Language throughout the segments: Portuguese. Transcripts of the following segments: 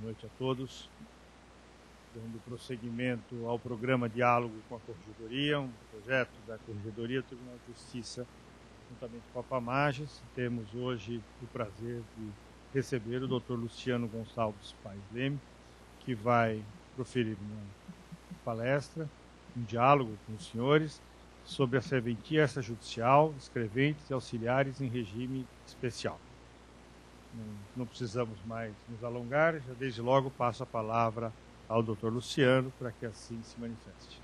noite a todos. Dando prosseguimento ao programa Diálogo com a Corregedoria, um projeto da Corregedoria do Tribunal de Justiça, juntamente com a Pamages. Temos hoje o prazer de receber o Dr. Luciano Gonçalves Paes Leme, que vai proferir uma palestra, um diálogo com os senhores, sobre a serventia extrajudicial, escreventes e auxiliares em regime especial. Não precisamos mais nos alongar, já desde logo passo a palavra ao Dr. Luciano para que assim se manifeste.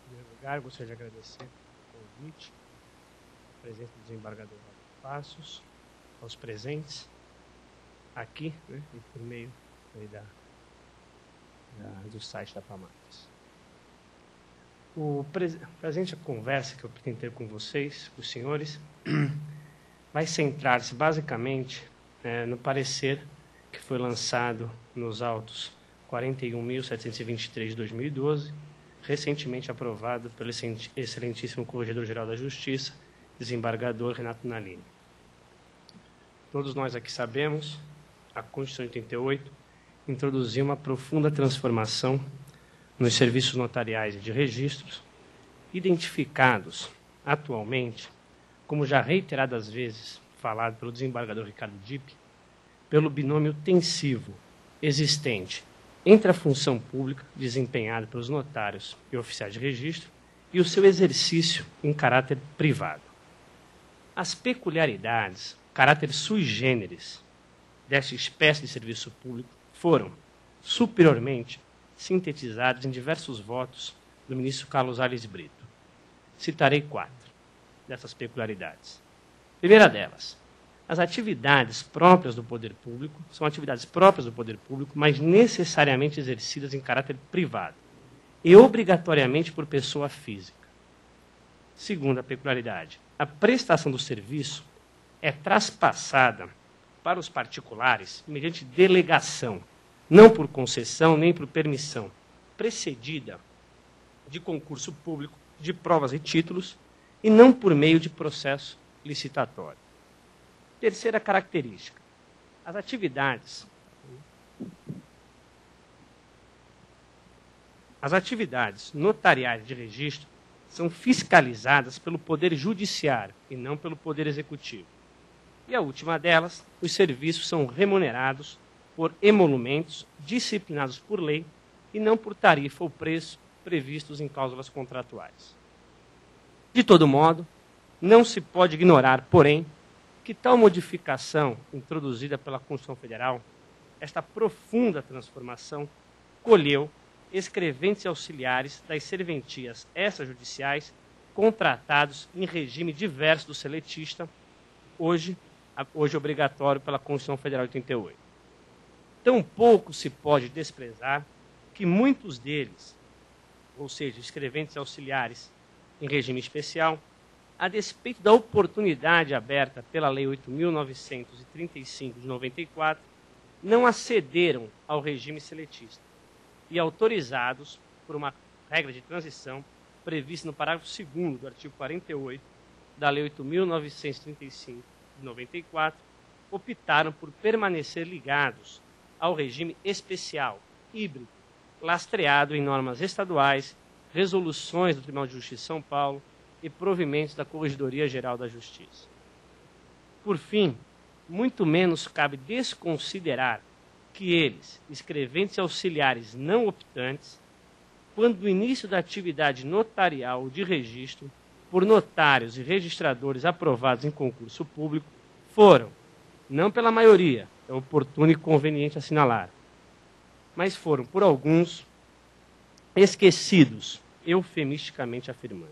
Em primeiro lugar, gostaria de agradecer o convite, a presença do desembargador Passos, aos presentes aqui, né, e por meio aí do site da Pamages. O presente conversa que eu pretendo ter com vocês, com os senhores, vai centrar-se basicamente no parecer que foi lançado nos autos 41.723 de 2012, recentemente aprovado pelo excelentíssimo Corregedor-Geral da Justiça, desembargador Renato Nalini. Todos nós aqui sabemos, a Constituição de 88 introduziu uma profunda transformação nos serviços notariais e de registros, identificados atualmente, como já reiteradas vezes falado pelo desembargador Ricardo Dipp, pelo binômio tensivo existente entre a função pública desempenhada pelos notários e oficiais de registro e o seu exercício em caráter privado. As peculiaridades, caráter sui generis, desta espécie de serviço público foram superiormente sintetizados em diversos votos do ministro Carlos Alves Brito. Citarei 4 dessas peculiaridades. Primeira delas, as atividades próprias do poder público são atividades próprias do poder público, mas necessariamente exercidas em caráter privado e obrigatoriamente por pessoa física. Segunda peculiaridade, a prestação do serviço é traspassada para os particulares mediante delegação, não por concessão nem por permissão, precedida de concurso público, de provas e títulos, e não por meio de processo licitatório. Terceira característica, as atividades notariais de registro são fiscalizadas pelo Poder Judiciário e não pelo Poder Executivo. E a última delas, os serviços são remunerados por emolumentos disciplinados por lei e não por tarifa ou preço previstos em cláusulas contratuais. De todo modo, não se pode ignorar, porém, que tal modificação introduzida pela Constituição Federal, esta profunda transformação, colheu escreventes e auxiliares das serventias extrajudiciais contratados em regime diverso do seletista, hoje obrigatório pela Constituição Federal de 88. Tampouco se pode desprezar que muitos deles, ou seja, escreventes e auxiliares em regime especial, a despeito da oportunidade aberta pela Lei 8.935 de 94, não acederam ao regime seletista e autorizados por uma regra de transição prevista no parágrafo 2º do artigo 48 da Lei 8.935 de 94, optaram por permanecer ligados ao regime especial, híbrido, lastreado em normas estaduais, resoluções do Tribunal de Justiça de São Paulo e provimentos da Corregedoria-Geral da Justiça. Por fim, muito menos cabe desconsiderar que eles, escreventes e auxiliares não optantes, quando do início da atividade notarial ou de registro, por notários e registradores aprovados em concurso público, foram, não pela maioria, é oportuno e conveniente assinalar, mas foram, por alguns, esquecidos, eufemisticamente afirmando.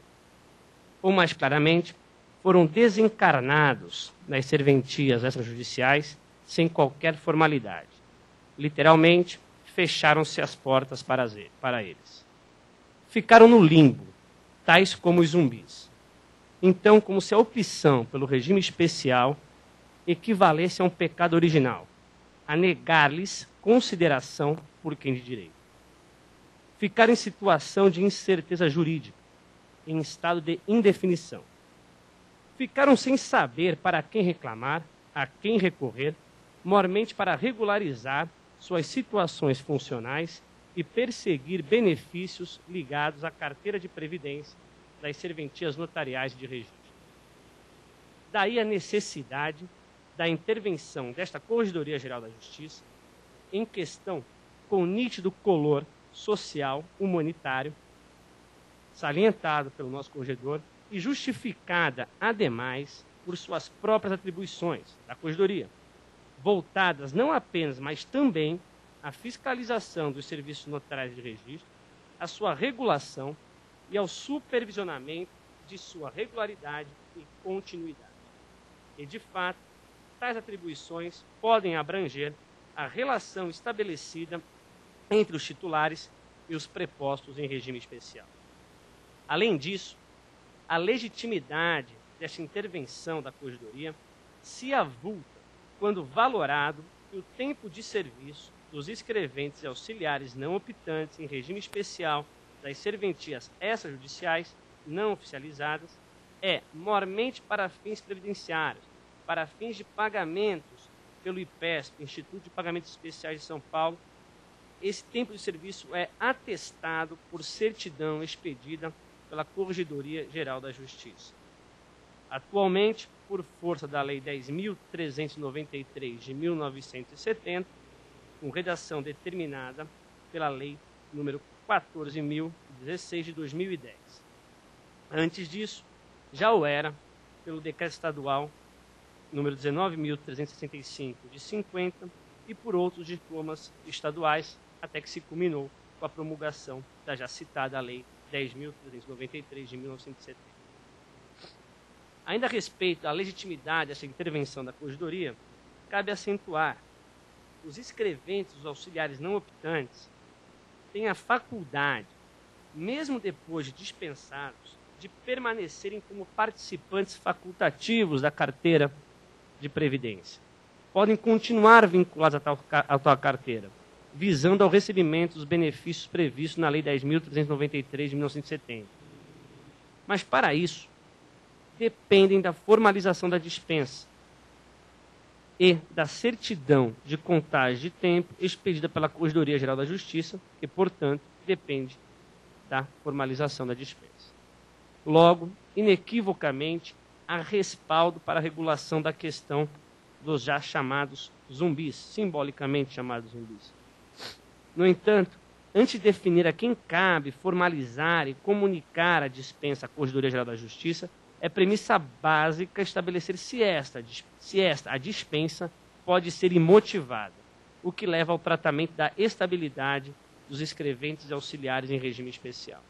Ou, mais claramente, foram desencarnados nas serventias extrajudiciais sem qualquer formalidade. Literalmente, fecharam-se as portas para eles. Ficaram no limbo, tais como os zumbis. Então, como se a opção pelo regime especial equivalesse a um pecado original, a negar-lhes consideração por quem de direito. Ficar em situação de incerteza jurídica, em estado de indefinição. Ficaram sem saber para quem reclamar, a quem recorrer, mormente para regularizar suas situações funcionais e perseguir benefícios ligados à carteira de previdência das serventias notariais de registro. Daí a necessidade da intervenção desta Corregedoria Geral da Justiça em questão com nítido color social, humanitário, salientado pelo nosso corregedor e justificada, ademais, por suas próprias atribuições da Corregedoria, voltadas não apenas, mas também à fiscalização dos serviços notariais de registro, à sua regulação e ao supervisionamento de sua regularidade e continuidade. E, de fato, tais atribuições podem abranger a relação estabelecida entre os titulares e os prepostos em regime especial. Além disso, a legitimidade desta intervenção da Corregedoria se avulta quando valorado que o tempo de serviço dos escreventes e auxiliares não optantes em regime especial das serventias extrajudiciais não oficializadas é mormente para fins previdenciários, para fins de pagamentos pelo IPESP, Instituto de Pagamentos Especiais de São Paulo. Esse tempo de serviço é atestado por certidão expedida pela Corregedoria Geral da Justiça. Atualmente, por força da Lei 10.393 de 1970, com redação determinada pela Lei número 14.016 de 2010. Antes disso, já o era pelo Decreto Estadual número 19.365 de 50 e por outros diplomas estaduais, até que se culminou com a promulgação da já citada Lei 10.393 de 1970. Ainda a respeito da legitimidade dessa intervenção da Corregedoria, cabe acentuar que os escreventes, os auxiliares não optantes, têm a faculdade, mesmo depois de dispensados, de permanecerem como participantes facultativos da carteira de previdência. Podem continuar vinculados à tal carteira, visando ao recebimento dos benefícios previstos na Lei 10.393 de 1970. Mas, para isso, dependem da formalização da dispensa e da certidão de contagem de tempo expedida pela Corregedoria Geral da Justiça, que, portanto, depende da formalização da dispensa. Logo, inequivocamente, há respaldo para a regulação da questão dos já chamados zumbis, simbolicamente chamados zumbis. No entanto, antes de definir a quem cabe formalizar e comunicar a dispensa à Corregedoria Geral da Justiça, é premissa básica estabelecer se a dispensa pode ser imotivada, o que leva ao tratamento da estabilidade dos escreventes e auxiliares em regime especial.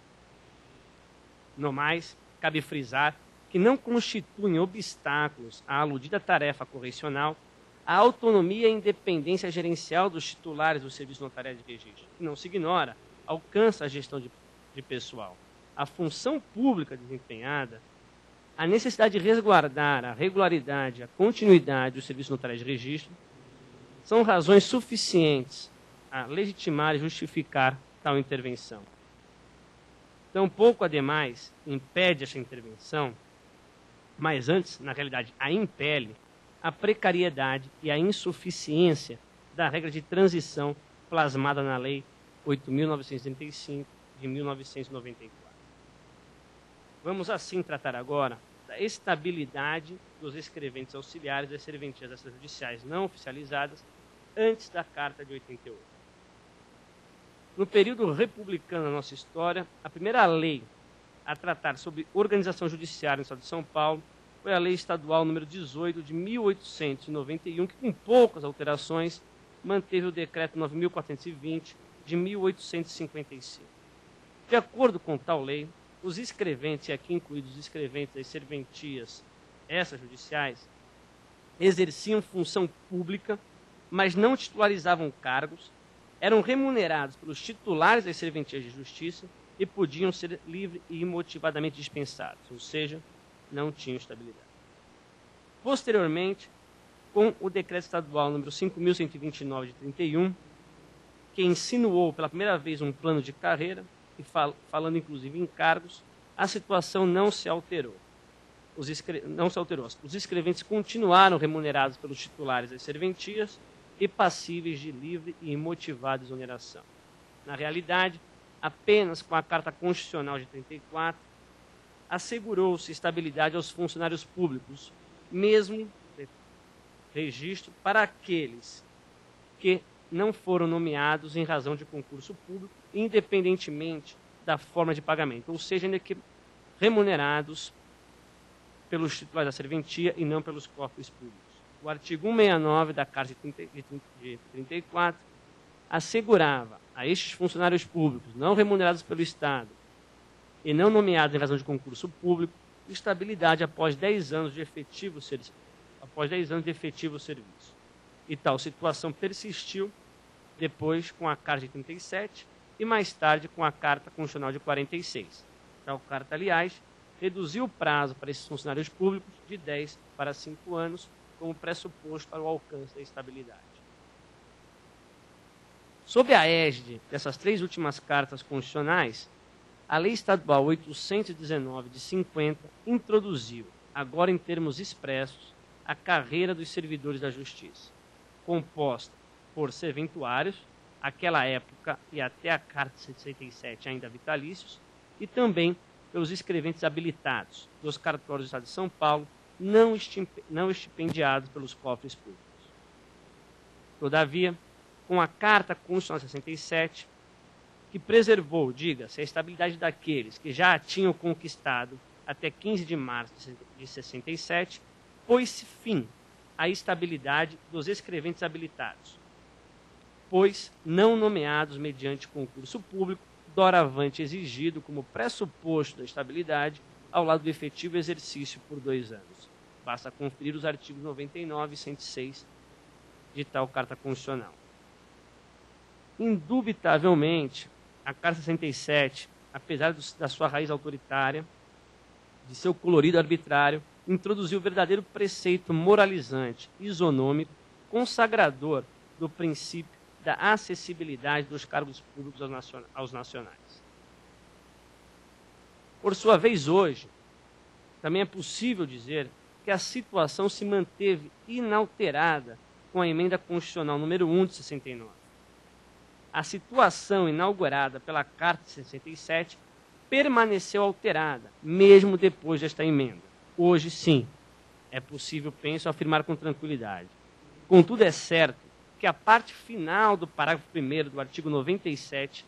No mais, cabe frisar que não constituem obstáculos à aludida tarefa correcional a autonomia e independência gerencial dos titulares do Serviço Notarial de Registro, que não se ignora, alcança a gestão de pessoal. A função pública desempenhada, a necessidade de resguardar a regularidade e a continuidade do Serviço Notarial de Registro são razões suficientes a legitimar e justificar tal intervenção. Tampouco, ademais, impede esta intervenção, mas antes, na realidade, a impele a precariedade e a insuficiência da regra de transição plasmada na Lei 8.935 de 1994. Vamos, assim, tratar agora da estabilidade dos escreventes auxiliares das serventias extrajudiciais não oficializadas antes da Carta de 88. No período republicano da nossa história, a primeira lei a tratar sobre organização judiciária no Estado de São Paulo foi a Lei Estadual número 18 de 1891, que, com poucas alterações, manteve o Decreto 9.420 de 1855. De acordo com tal lei, os escreventes, e aqui incluídos os escreventes das serventias extrajudiciais, exerciam função pública, mas não titularizavam cargos, eram remunerados pelos titulares das serventias de justiça e podiam ser livre e imotivadamente dispensados, ou seja, não tinham estabilidade. Posteriormente, com o Decreto Estadual número 5.129 de 31, que insinuou pela primeira vez um plano de carreira, e falando inclusive em cargos, a situação não se alterou. Os escreventes continuaram remunerados pelos titulares das serventias e passíveis de livre e imotivada exoneração. Na realidade, apenas com a Carta Constitucional de 34, assegurou-se estabilidade aos funcionários públicos, mesmo registro para aqueles que não foram nomeados em razão de concurso público, independentemente da forma de pagamento, ou seja, ainda que remunerados pelos titulares da serventia e não pelos cofres públicos. O artigo 169 da Carta de 34 assegurava a estes funcionários públicos não remunerados pelo Estado e não nomeados em razão de concurso público estabilidade após 10 anos de efetivo serviço. E tal situação persistiu depois com a Carta de 37 e mais tarde com a Carta Constitucional de 46. Tal carta, aliás, reduziu o prazo para esses funcionários públicos de 10 para 5 anos como pressuposto para o alcance da estabilidade. Sob a égide dessas 3 últimas cartas constitucionais, a Lei Estadual 819 de 50 introduziu, agora em termos expressos, a carreira dos servidores da Justiça, composta por serventuários, àquela época e até a Carta de 67 ainda vitalícios, e também pelos escreventes habilitados dos cartórios do Estado de São Paulo, não estipendiados pelos cofres públicos. Todavia, com a Carta Constitucional 67, que preservou, diga-se, a estabilidade daqueles que já a tinham conquistado até 15 de março de 67, pôs-se fim à estabilidade dos escreventes habilitados, pois não nomeados mediante concurso público, doravante exigido como pressuposto da estabilidade ao lado do efetivo exercício por 2 anos. Basta conferir os artigos 99 e 106 de tal Carta Constitucional. Indubitavelmente, a Carta 67, apesar da sua raiz autoritária, de seu colorido arbitrário, introduziu o verdadeiro preceito moralizante, isonômico, consagrador do princípio da acessibilidade dos cargos públicos aos nacionais. Por sua vez, hoje, também é possível dizer que a situação se manteve inalterada com a Emenda Constitucional número 1 de 69. A situação inaugurada pela Carta de 67 permaneceu alterada, mesmo depois desta emenda. Hoje, sim, é possível, penso, afirmar com tranquilidade. Contudo, é certo que a parte final do parágrafo 1º do artigo 97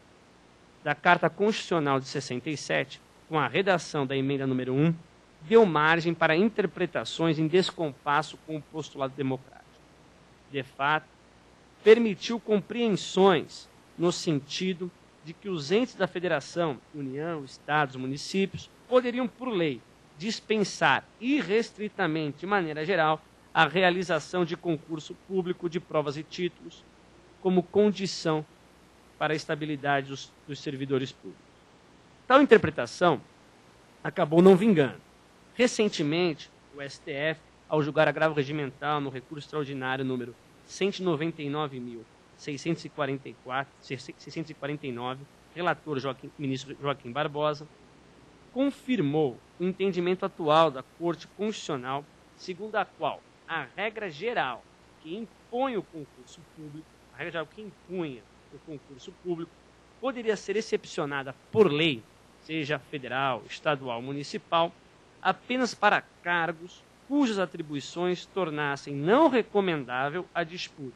da Carta Constitucional de 67, com a redação da emenda número 1, deu margem para interpretações em descompasso com o postulado democrático. De fato, permitiu compreensões no sentido de que os entes da Federação, União, Estados, municípios, poderiam, por lei, dispensar irrestritamente, de maneira geral, a realização de concurso público de provas e títulos como condição para a estabilidade dos servidores públicos. Tal interpretação acabou não vingando. Recentemente, o STF, ao julgar agravo regimental no recurso extraordinário número 199.649, relator ministro Joaquim Barbosa, confirmou o entendimento atual da Corte Constitucional, segundo a qual a regra geral que impõe o concurso público, poderia ser excepcionada por lei, seja federal, estadual, municipal, apenas para cargos cujas atribuições tornassem não recomendável a disputa,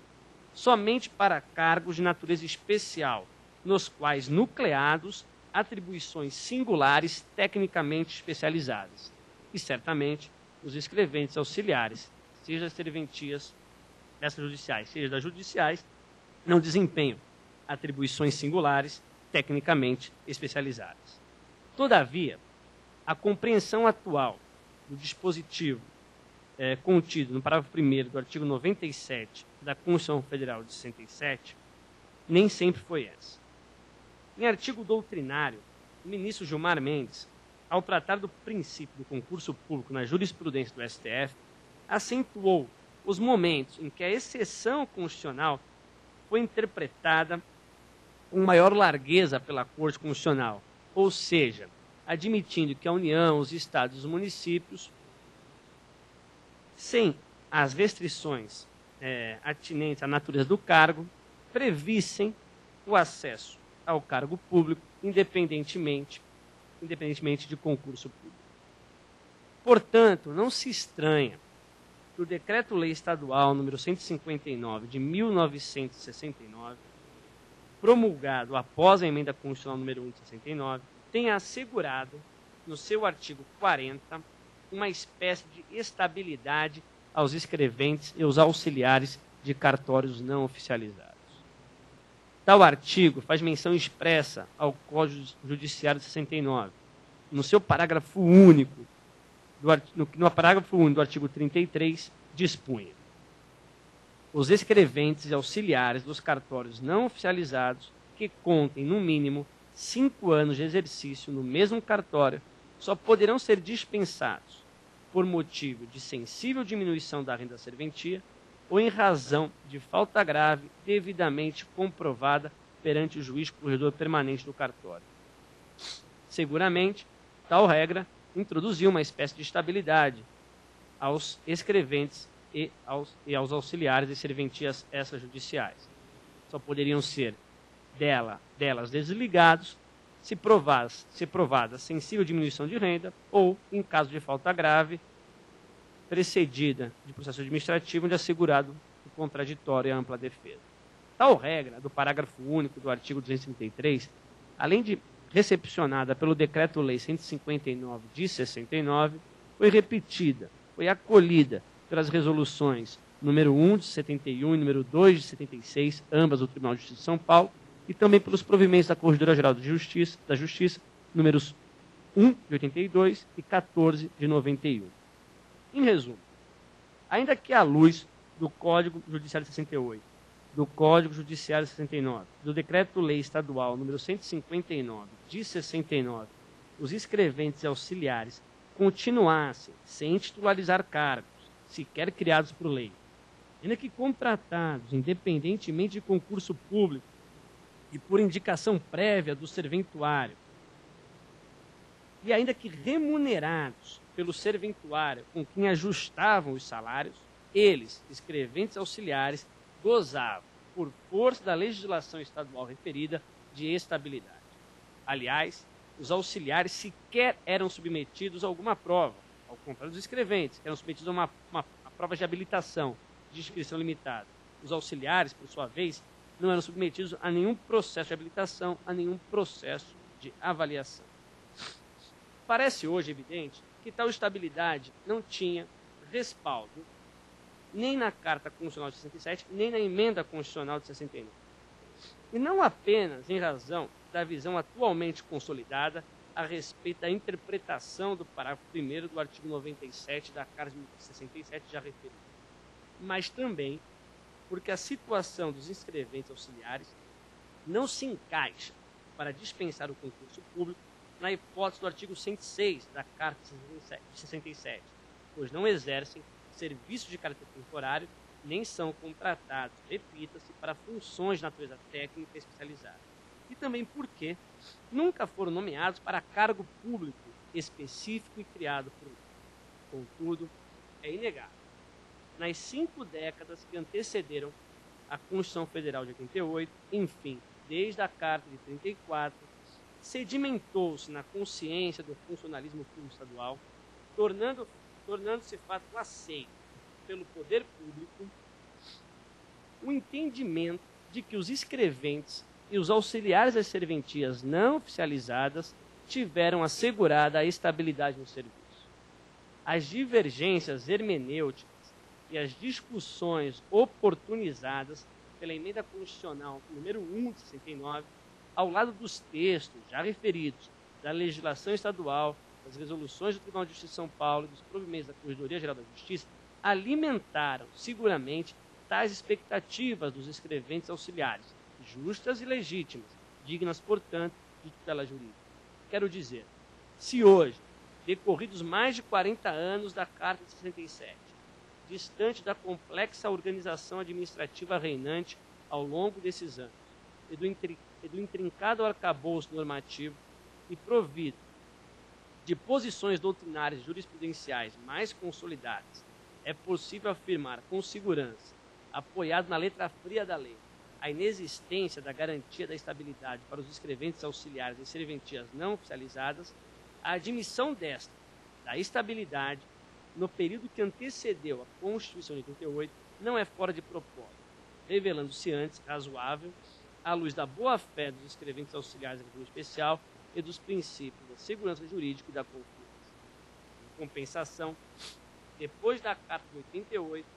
somente para cargos de natureza especial, nos quais nucleados atribuições singulares tecnicamente especializadas. E, certamente, os escreventes auxiliares, seja das serventias extrajudiciais, seja das judiciais, não desempenham atribuições singulares tecnicamente especializadas. Todavia, a compreensão atual do dispositivo contido no parágrafo 1º do artigo 97 da Constituição Federal de 67 nem sempre foi essa. Em artigo doutrinário, o ministro Gilmar Mendes, ao tratar do princípio do concurso público na jurisprudência do STF, acentuou os momentos em que a exceção constitucional foi interpretada com maior largueza pela Corte Constitucional, ou seja, admitindo que a União, os Estados e os municípios, sem as restrições atinentes à natureza do cargo, previssem o acesso ao cargo público independentemente de concurso público. Portanto, não se estranha que o Decreto-Lei Estadual número 159 de 1969, promulgado após a Emenda Constitucional número 1 de 69, tenha assegurado, no seu artigo 40, uma espécie de estabilidade aos escreventes e aos auxiliares de cartórios não oficializados. Tal artigo faz menção expressa ao Código Judiciário de 69, no seu parágrafo único, no parágrafo único do artigo 33, dispunha: os escreventes e auxiliares dos cartórios não oficializados que contem, no mínimo, 5 anos de exercício no mesmo cartório só poderão ser dispensados por motivo de sensível diminuição da renda serventia ou em razão de falta grave devidamente comprovada perante o juiz corregedor permanente do cartório. Seguramente, tal regra introduziu uma espécie de estabilidade aos escreventes e aos auxiliares de serventias extrajudiciais. Só poderiam ser delas desligados se provada sensível diminuição de renda ou, em caso de falta grave, precedida de processo administrativo onde é assegurado o contraditório e a ampla defesa. Tal regra, do parágrafo único do artigo 233, além de recepcionada pelo Decreto-Lei 159 de 69, foi repetida, foi acolhida pelas resoluções número 1 de 71 e número 2 de 76, ambas do Tribunal de Justiça de São Paulo, e também pelos provimentos da Corregedoria-Geral da Justiça, números 1 de 82 e 14 de 91. Em resumo, ainda que à luz do Código Judiciário de 68, do Código Judiciário de 69, do Decreto-Lei Estadual número 159 de 69, os escreventes e auxiliares continuassem sem titularizar cargos, sequer criados por lei, ainda que contratados independentemente de concurso público e por indicação prévia do serventuário, e ainda que remunerados pelo serventuário com quem ajustavam os salários, eles, escreventes auxiliares, gozavam, por força da legislação estadual referida, de estabilidade. Aliás, os auxiliares sequer eram submetidos a alguma prova, ao contrário dos escreventes, que eram submetidos a uma prova de habilitação, de inscrição limitada. Os auxiliares, por sua vez, não eram submetidos a nenhum processo de habilitação, a nenhum processo de avaliação. Parece hoje evidente que tal estabilidade não tinha respaldo nem na Carta Constitucional de 67, nem na Emenda Constitucional de 69. E não apenas em razão da visão atualmente consolidada a respeito da interpretação do parágrafo 1º do artigo 97 da Carta de 67 já referido, mas também porque a situação dos inscreventes auxiliares não se encaixa para dispensar o concurso público na hipótese do artigo 106 da Carta de 67, pois não exercem serviço de caráter temporário, nem são contratados, repita-se, para funções de natureza técnica especializada. E também porque nunca foram nomeados para cargo público específico e criado por lei. Contudo, é inegável. Nas 5 décadas que antecederam a Constituição Federal de 88, enfim, desde a Carta de 34, sedimentou-se na consciência do funcionalismo público estadual, tornando-se fato aceito pelo poder público o entendimento de que os escreventes e os auxiliares das serventias não oficializadas tiveram assegurada a estabilidade no serviço. As divergências hermenêuticas e as discussões oportunizadas pela Emenda Constitucional número 1 de 69, ao lado dos textos já referidos da legislação estadual, das resoluções do Tribunal de Justiça de São Paulo e dos provimentos da Corregedoria-Geral da Justiça, alimentaram seguramente tais expectativas dos escreventes auxiliares, justas e legítimas, dignas, portanto, de tutela jurídica. Quero dizer, se hoje, decorridos mais de 40 anos da Carta de 67, distante da complexa organização administrativa reinante ao longo desses anos e do intrincado arcabouço normativo e provido de posições doutrinárias e jurisprudenciais mais consolidadas, é possível afirmar com segurança, apoiado na letra fria da lei, a inexistência da garantia da estabilidade para os escreventes auxiliares e serventias não oficializadas, a admissão desta, da estabilidade, no período que antecedeu a Constituição de 88, não é fora de propósito, revelando-se antes razoável, à luz da boa-fé dos escreventes auxiliares em regime especial e dos princípios da segurança jurídica e da confiança. Em compensação, depois da Carta de 88,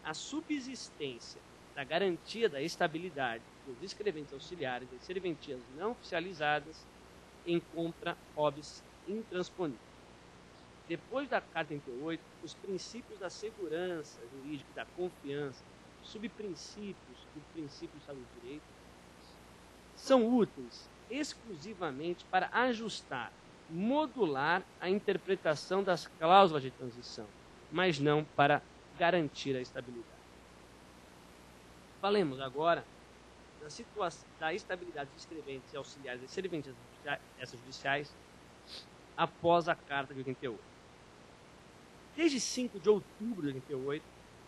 a subsistência da garantia da estabilidade dos escreventes auxiliares e serventias não oficializadas encontra óbice intransponível. Depois da Carta 88, os princípios da segurança jurídica e da confiança, subprincípios do princípio do Estado de Direito, são úteis exclusivamente para ajustar, modular a interpretação das cláusulas de transição, mas não para garantir a estabilidade. Falemos agora da situação da estabilidade dos escreventes e auxiliares e serventes extrajudiciais após a Carta de 88. Desde 5 de outubro de 88,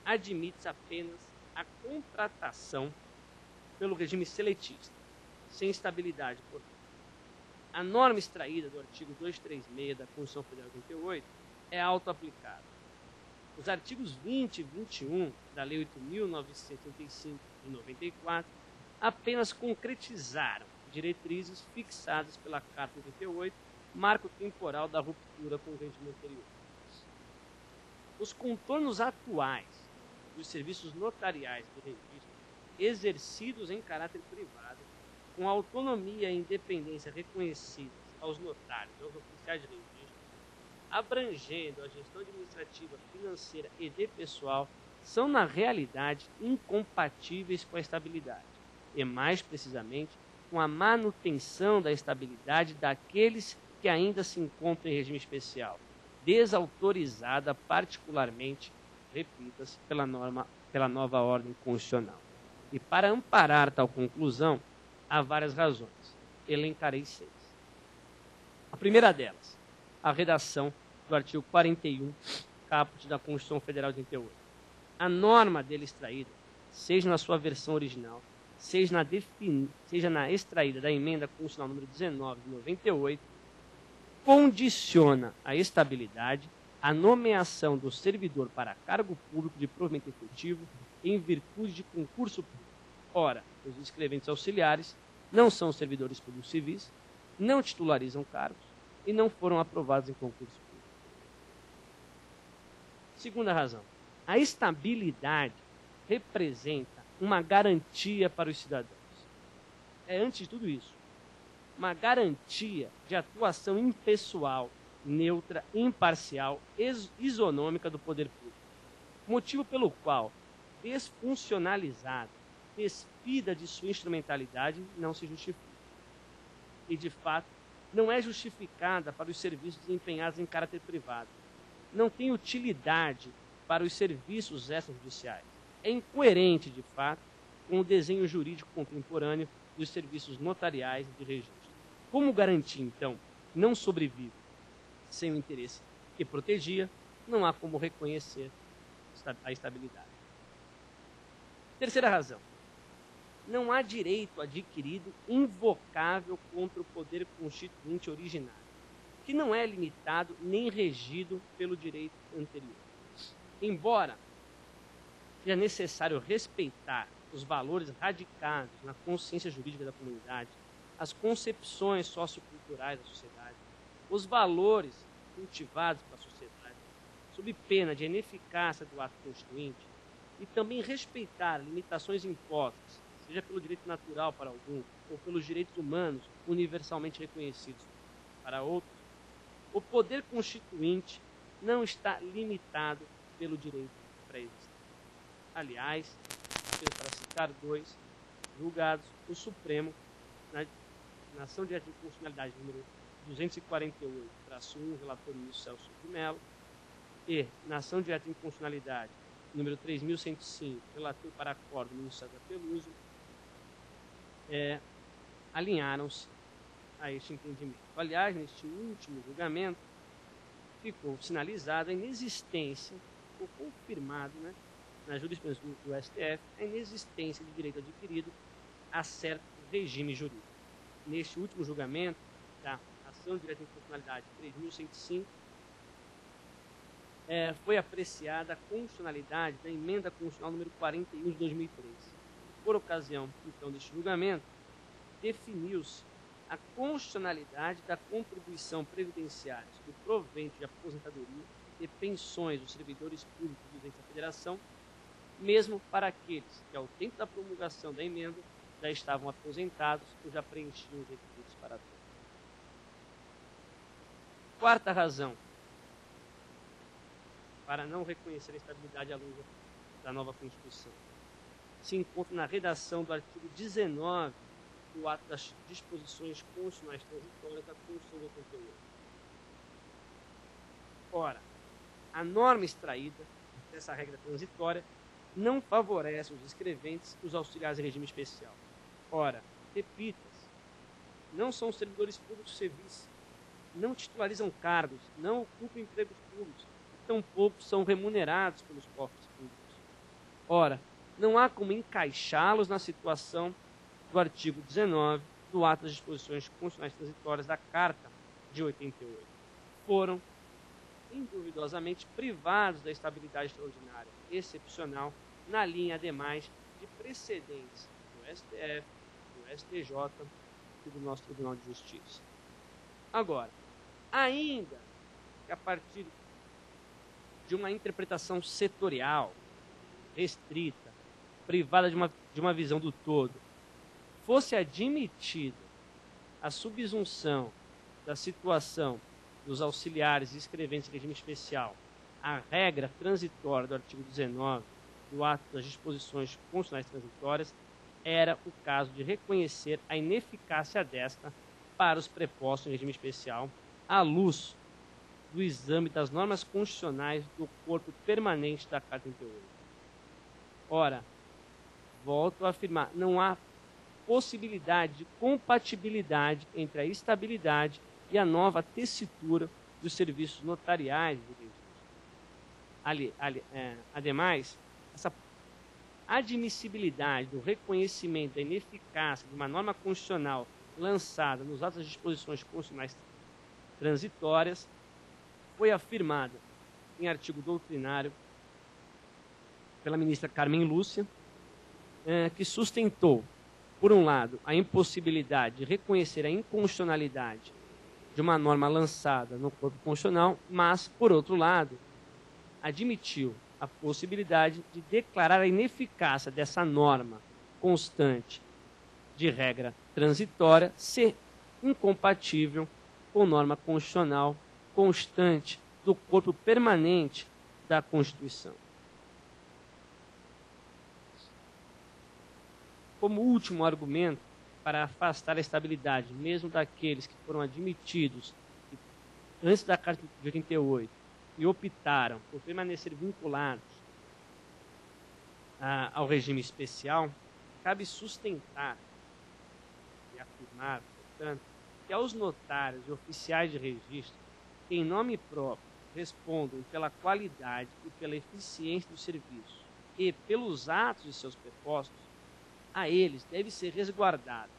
admite-se apenas a contratação pelo regime seletista, sem estabilidade, portanto. A norma extraída do artigo 236 da Constituição Federal de 88 é auto-aplicável. Os artigos 20 e 21 da Lei 8.935 de 94 apenas concretizaram diretrizes fixadas pela Carta de 88, marco temporal da ruptura com o regime anterior. Os contornos atuais dos serviços notariais de registro, exercidos em caráter privado, com autonomia e independência reconhecidas aos notários e aos oficiais de registro, abrangendo a gestão administrativa, financeira e de pessoal, são, na realidade, incompatíveis com a estabilidade, e, mais precisamente, com a manutenção da estabilidade daqueles que ainda se encontram em regime especial, desautorizada particularmente, repita-se, pela nova ordem constitucional. E para amparar tal conclusão, há várias razões. Elencarei 6. A primeira delas, a redação do artigo 41, caput da Constituição Federal de 88. A norma dele extraída, seja na sua versão original, seja na extraída da emenda constitucional número 19 de 98, condiciona a estabilidade a nomeação do servidor para cargo público de provimento efetivo em virtude de concurso público. Ora, os escreventes auxiliares não são servidores públicos civis, não titularizam cargos e não foram aprovados em concurso público. Segunda razão, a estabilidade representa uma garantia para os cidadãos. É, antes de tudo isso, uma garantia de atuação impessoal, neutra, imparcial, isonômica do poder público. Motivo pelo qual, desfuncionalizada, despida de sua instrumentalidade, não se justifica. E, de fato, não é justificada para os serviços desempenhados em caráter privado. Não tem utilidade para os serviços extrajudiciais. É incoerente, de fato, com o desenho jurídico contemporâneo dos serviços notariais e de registro. Como garantia, então, não sobrevive sem o interesse que protegia, não há como reconhecer a estabilidade. Terceira razão. Não há direito adquirido invocável contra o poder constituinte originário, que não é limitado nem regido pelo direito anterior. Embora seja necessário respeitar os valores radicados na consciência jurídica da comunidade, as concepções socioculturais da sociedade, os valores cultivados pela sociedade, sob pena de ineficácia do ato constituinte, e também respeitar limitações impostas, seja pelo direito natural para alguns, ou pelos direitos humanos universalmente reconhecidos para outros, o poder constituinte não está limitado pelo direito pré-existente. Aliás, para citar 2 julgados, o Supremo, na ação de inconstitucionalidade número 248-1, relator ministro Celso de Mello, e na ação de inconstitucionalidade número 3.105, relator para acordo ministro César Peluso, alinharam-se a este entendimento. Aliás, neste último julgamento, ficou sinalizada a inexistência, ficou confirmado, né, na jurisprudência do STF, a inexistência de direito adquirido a certo regime jurídico. Neste último julgamento, da ação de direito de inconstitucionalidade 3.105, foi apreciada a constitucionalidade da emenda constitucional número 41 de 2003. Por ocasião, então, deste julgamento, definiu-se a constitucionalidade da contribuição previdenciária do provento de aposentadoria e pensões dos servidores públicos dos entes da Federação, mesmo para aqueles que, ao tempo da promulgação da emenda, já estavam aposentados ou já preenchiam os requisitos para tal. Quarta razão para não reconhecer a estabilidade à luz da nova Constituição se encontra na redação do artigo 19 do ato das disposições constitucionais transitórias da Constituição de 88. Ora, a norma extraída dessa regra transitória não favorece os escreventes e os auxiliares de regime especial. Ora, repita-se, não são servidores públicos civis, não titularizam cargos, não ocupam empregos públicos, tampouco são remunerados pelos cofres públicos. Ora, não há como encaixá-los na situação do artigo 19 do ato das disposições constitucionais transitórias da Carta de 88. Foram, induvidosamente, privados da estabilidade extraordinária, excepcional, na linha, ademais, de precedentes do STF, do STJ e do nosso Tribunal de Justiça. Agora, ainda que a partir de uma interpretação setorial, restrita, privada de uma visão do todo, fosse admitida a subsunção da situação dos auxiliares e escreventes de regime especial à regra transitória do artigo 19 do ato das disposições constitucionais transitórias, era o caso de reconhecer a ineficácia desta para os prepostos em regime especial, à luz do exame das normas constitucionais do corpo permanente da Carta 88. Ora, volto a afirmar, não há possibilidade de compatibilidade entre a estabilidade e a nova tessitura dos serviços notariais do registro. Ademais, essa admissibilidade do reconhecimento da ineficácia de uma norma constitucional lançada nos atos das disposições constitucionais transitórias foi afirmada em artigo doutrinário pela ministra Carmen Lúcia, que sustentou, por um lado, a impossibilidade de reconhecer a inconstitucionalidade de uma norma lançada no corpo constitucional, mas, por outro lado, admitiu a possibilidade de declarar a ineficácia dessa norma constante de regra transitória ser incompatível com norma constitucional constante do corpo permanente da Constituição. Como último argumento para afastar a estabilidade, mesmo daqueles que foram admitidos antes da Carta de 88 e optaram por permanecer vinculados ao regime especial, cabe sustentar e afirmar, portanto, que aos notários e oficiais de registro que, em nome próprio, respondam pela qualidade e pela eficiência do serviço e pelos atos de seus prepostos, a eles deve ser resguardado,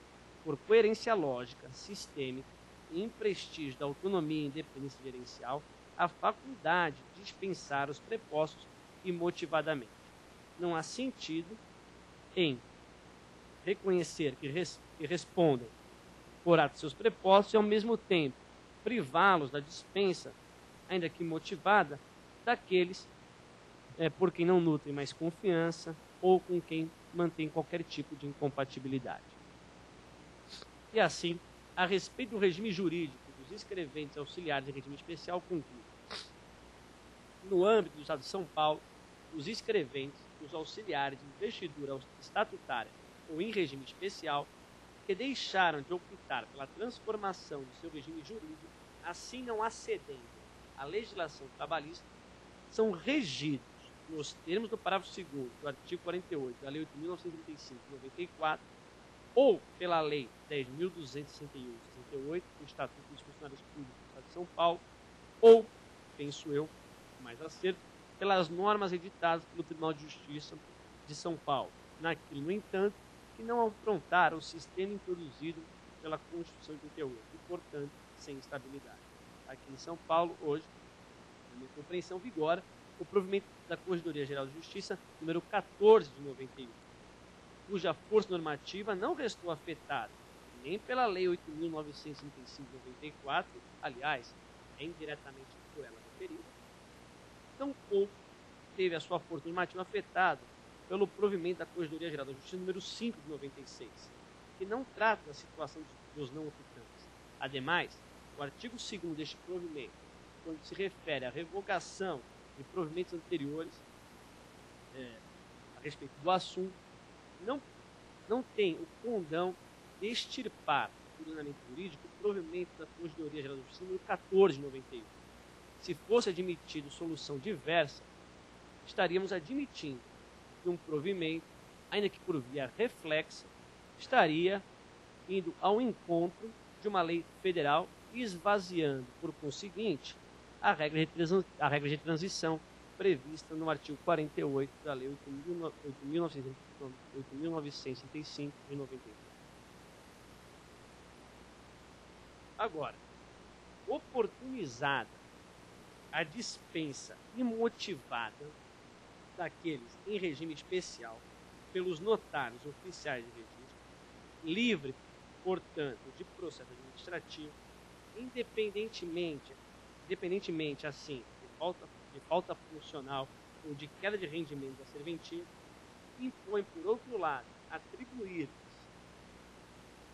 por coerência lógica, sistêmica e em prestígio da autonomia e independência gerencial, a faculdade de dispensar os prepostos imotivadamente. Não há sentido em reconhecer que respondem por ato de seus prepostos e, ao mesmo tempo, privá-los da dispensa, ainda que motivada, daqueles por quem não nutrem mais confiança ou com quem mantém qualquer tipo de incompatibilidade. E assim, a respeito do regime jurídico dos escreventes auxiliares em regime especial, conclui. No âmbito do Estado de São Paulo, os escreventes, os auxiliares de investidura estatutária ou em regime especial, que deixaram de optar pela transformação do seu regime jurídico, assim não acedendo à legislação trabalhista, são regidos nos termos do parágrafo 2º do artigo 48 da Lei 8.935 de 94, ou pela Lei 10.261/68, do Estatuto dos Funcionários Públicos do Estado de São Paulo, ou, penso eu, mais acerto, pelas normas editadas pelo Tribunal de Justiça de São Paulo, naquilo, no entanto, que não afrontaram o sistema introduzido pela Constituição de 88 e, portanto, sem estabilidade. Aqui em São Paulo, hoje, na minha compreensão, vigora o provimento da Corregedoria Geral de Justiça número 14 de 91, cuja força normativa não restou afetada nem pela Lei 8.935/94, aliás, é indiretamente por ela referida, tampouco teve a sua força normativa afetada pelo provimento da Corregedoria Geral da Justiça número 5 de 96, que não trata da situação dos não ocupantes. Ademais, o artigo 2º deste provimento, quando se refere à revogação de provimentos anteriores a respeito do assunto, não tem o condão de extirpar do ordenamento jurídico o provimento da Corregedoria Geral da Justiça número 14 de 91. Se fosse admitido solução diversa, estaríamos admitindo que um provimento, ainda que por via reflexa, estaria indo ao encontro de uma lei federal, esvaziando, por conseguinte, a regra de transição prevista no artigo 48 da Lei 8.965 de 93. Agora, oportunizada a dispensa imotivada daqueles em regime especial pelos notários oficiais de registro, livre, portanto, de processo administrativo, independentemente assim, de falta funcional ou de queda de rendimento da serventia, impõe, por outro lado, atribuir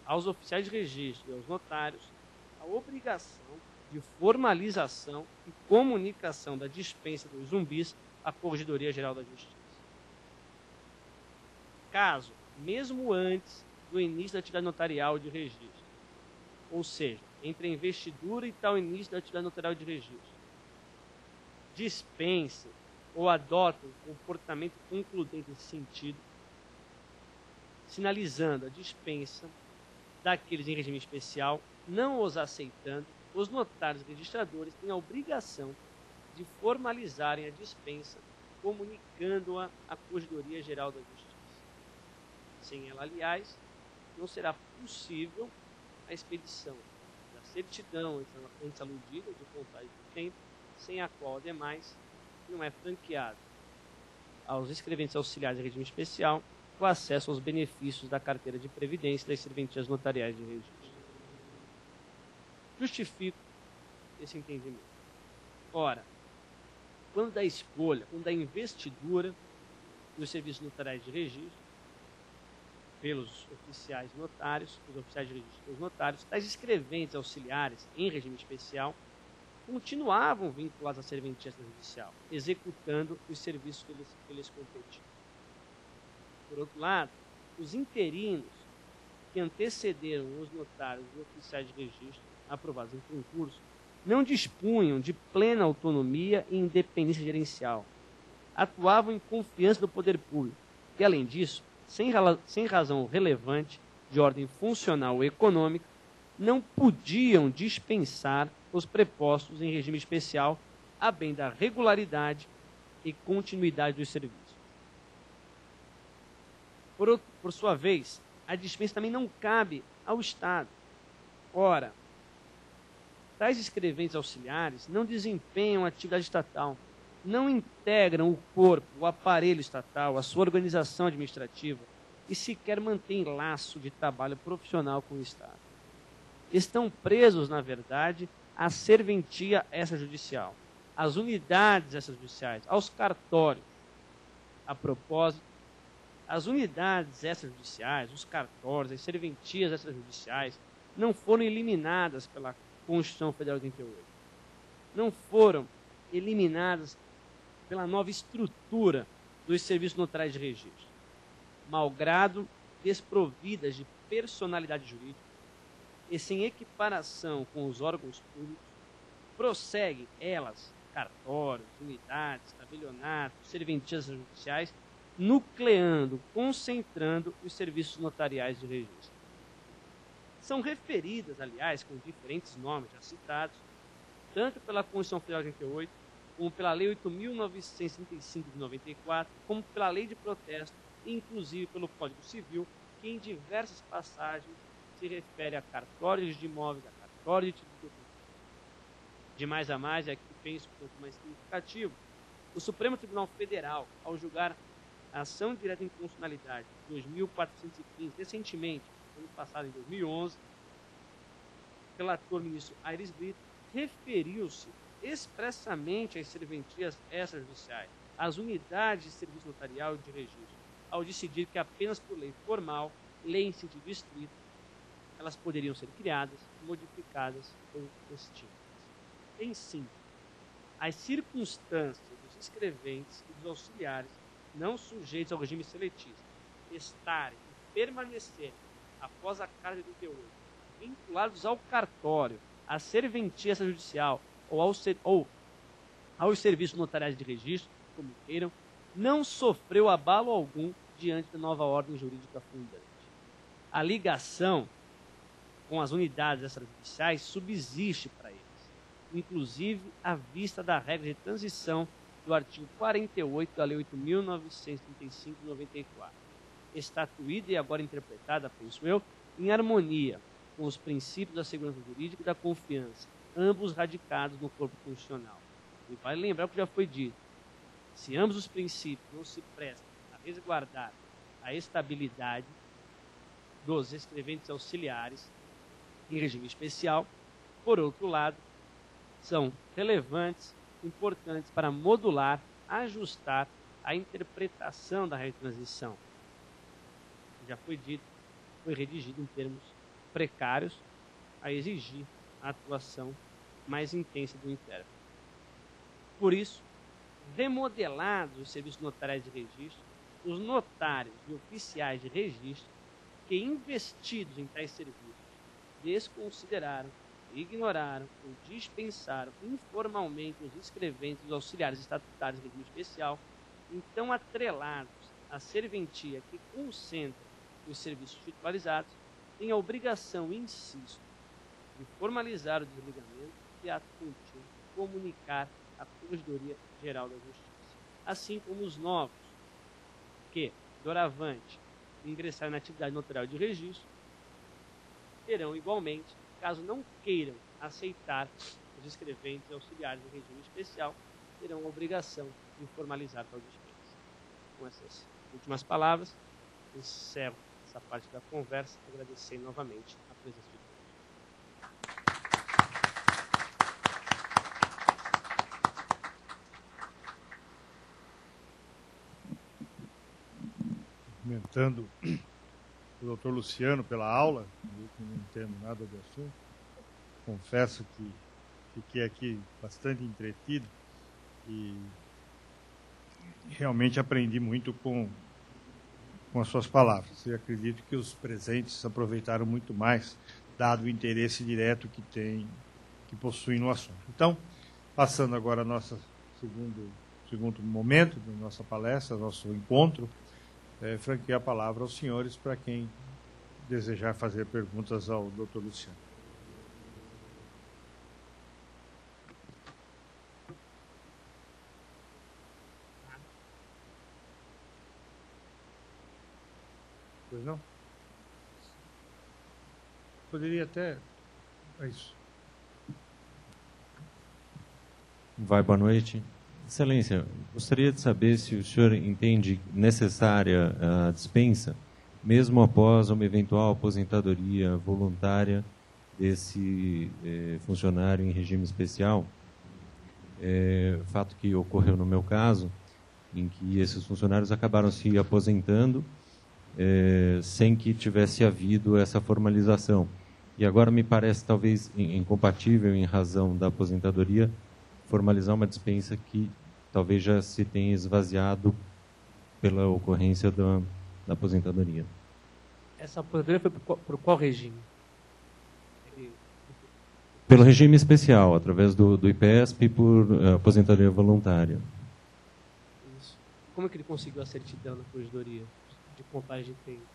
aos oficiais de registro e aos notários a obrigação de formalização e comunicação da dispensa dos zumbis à Corregedoria Geral da Justiça. Caso, mesmo antes do início da atividade notarial de registro, ou seja, entre a investidura e tal início da atividade notarial de registro, dispense ou adota um comportamento concludente nesse sentido, sinalizando a dispensa daqueles em regime especial, não os aceitando, os notários registradores têm a obrigação de formalizarem a dispensa, comunicando-a à Corregedoria Geral da Justiça. Sem ela, aliás, não será possível a expedição da certidão antes-aludida de contagem do tempo, sem a qual, ademais, não é franqueado aos escreventes auxiliares de regime especial o acesso aos benefícios da carteira de previdência e das serventias notariais de registro. Justifico esse entendimento. Ora, quando da escolha, quando da investidura dos serviços notariais de registro pelos oficiais notários, os oficiais de registro pelos notários, tais escreventes auxiliares em regime especial continuavam vinculados à serventia extrajudicial, executando os serviços que lhes competiam. Por outro lado, os interinos que antecederam os notários e oficiais de registro aprovados em concurso não dispunham de plena autonomia e independência gerencial. Atuavam em confiança do poder público e, além disso, sem razão relevante de ordem funcional ou econômica, não podiam dispensar os prepostos em regime especial a bem da regularidade e continuidade dos serviços. Por sua vez, a dispensa também não cabe ao Estado. Ora, tais escreventes auxiliares não desempenham atividade estatal, não integram o corpo, o aparelho estatal, a sua organização administrativa e sequer mantêm laço de trabalho profissional com o Estado. Estão presos, na verdade, à serventia extrajudicial, às unidades extrajudiciais, aos cartórios. A propósito, as unidades extrajudiciais, os cartórios, as serventias extrajudiciais não foram eliminadas pela Constituição Federal de 88. Não foram eliminadas pela nova estrutura dos serviços notariais de registro. Malgrado desprovidas de personalidade jurídica e sem equiparação com os órgãos públicos, prosseguem elas, cartórios, unidades, tabelionatos, serventias judiciais, nucleando, concentrando os serviços notariais de registro. são referidas, aliás, com diferentes nomes já citados, tanto pela Constituição Federal de 88, como pela Lei 8.935 de 94, como pela Lei de Protesto, e inclusive pelo Código Civil, que em diversas passagens se refere a cartórios de imóveis, a cartórios de títulos. De mais a mais, e aqui penso um pouco mais significativo, o Supremo Tribunal Federal, ao julgar a ação direta de inconstitucionalidade 2.415, recentemente, ano passado, em 2011, o relator ministro Aires Brito referiu-se expressamente às serventias extrajudiciais, às unidades de serviço notarial e de registro, ao decidir que apenas por lei formal, lei em sentido estrito, elas poderiam ser criadas, modificadas ou extintas. Em síntese, as circunstâncias dos escreventes e dos auxiliares não sujeitos ao regime seletista estarem e permanecerem após a carta de 88 vinculados ao cartório, à serventia extrajudicial ou aos serviços notariais de registro, como queiram, não sofreu abalo algum diante da nova ordem jurídica fundante. A ligação com as unidades extrajudiciais subsiste para eles, inclusive à vista da regra de transição do artigo 48 da Lei 8.935 de 94, estatuída e agora interpretada, penso eu, em harmonia com os princípios da segurança jurídica e da confiança, ambos radicados no corpo constitucional. E vale lembrar o que já foi dito: se ambos os princípios não se prestam a resguardar a estabilidade dos escreventes auxiliares em regime especial, por outro lado, são relevantes, importantes para modular, ajustar a interpretação da retransição. Já foi dito, foi redigido em termos precários a exigir a atuação mais intensa do intérprete. Por isso, remodelados os serviços notariais de registro, os notários e oficiais de registro que, investidos em tais serviços, desconsideraram, ignoraram ou dispensaram informalmente os escreventes e os auxiliares estatutários de regime especial, então atrelados à serventia que concentra os serviços titularizados, têm a obrigação, insisto, de formalizar o desligamento e, ato contínuo, comunicar à Corregedoria Geral da Justiça. Assim como os novos, que, doravante, ingressarem na atividade notarial de registro, terão igualmente, caso não queiram aceitar os escreventes e auxiliares do regime especial, terão a obrigação de formalizar tal dispensa. Com essas últimas palavras, encerro essa parte da conversa, agradecendo novamente a presença de todos. Cumprimentando o doutor Luciano pela aula, eu que não entendo nada do assunto. Confesso que fiquei aqui bastante entretido e realmente aprendi muito com as suas palavras. E acredito que os presentes aproveitaram muito mais, dado o interesse direto que possuem no assunto. Então, passando agora ao nosso segundo momento da nossa palestra, nosso encontro, franqueio a palavra aos senhores para quem desejar fazer perguntas ao doutor Luciano. Pois não? Poderia até... É isso. Boa noite. Excelência, gostaria de saber se o senhor entende necessária a dispensa, mesmo após uma eventual aposentadoria voluntária desse funcionário em regime especial. Fato que ocorreu no meu caso, em que esses funcionários acabaram se aposentando sem que tivesse havido essa formalização. E agora me parece talvez incompatível, em razão da aposentadoria, formalizar uma dispensa que talvez já se tenha esvaziado pela ocorrência da aposentadoria. Essa aposentadoria foi por qual regime? Pelo regime especial, através do IPESP, por aposentadoria voluntária. Isso. Como é que ele conseguiu a certidão na corregedoria de contagem de tempo?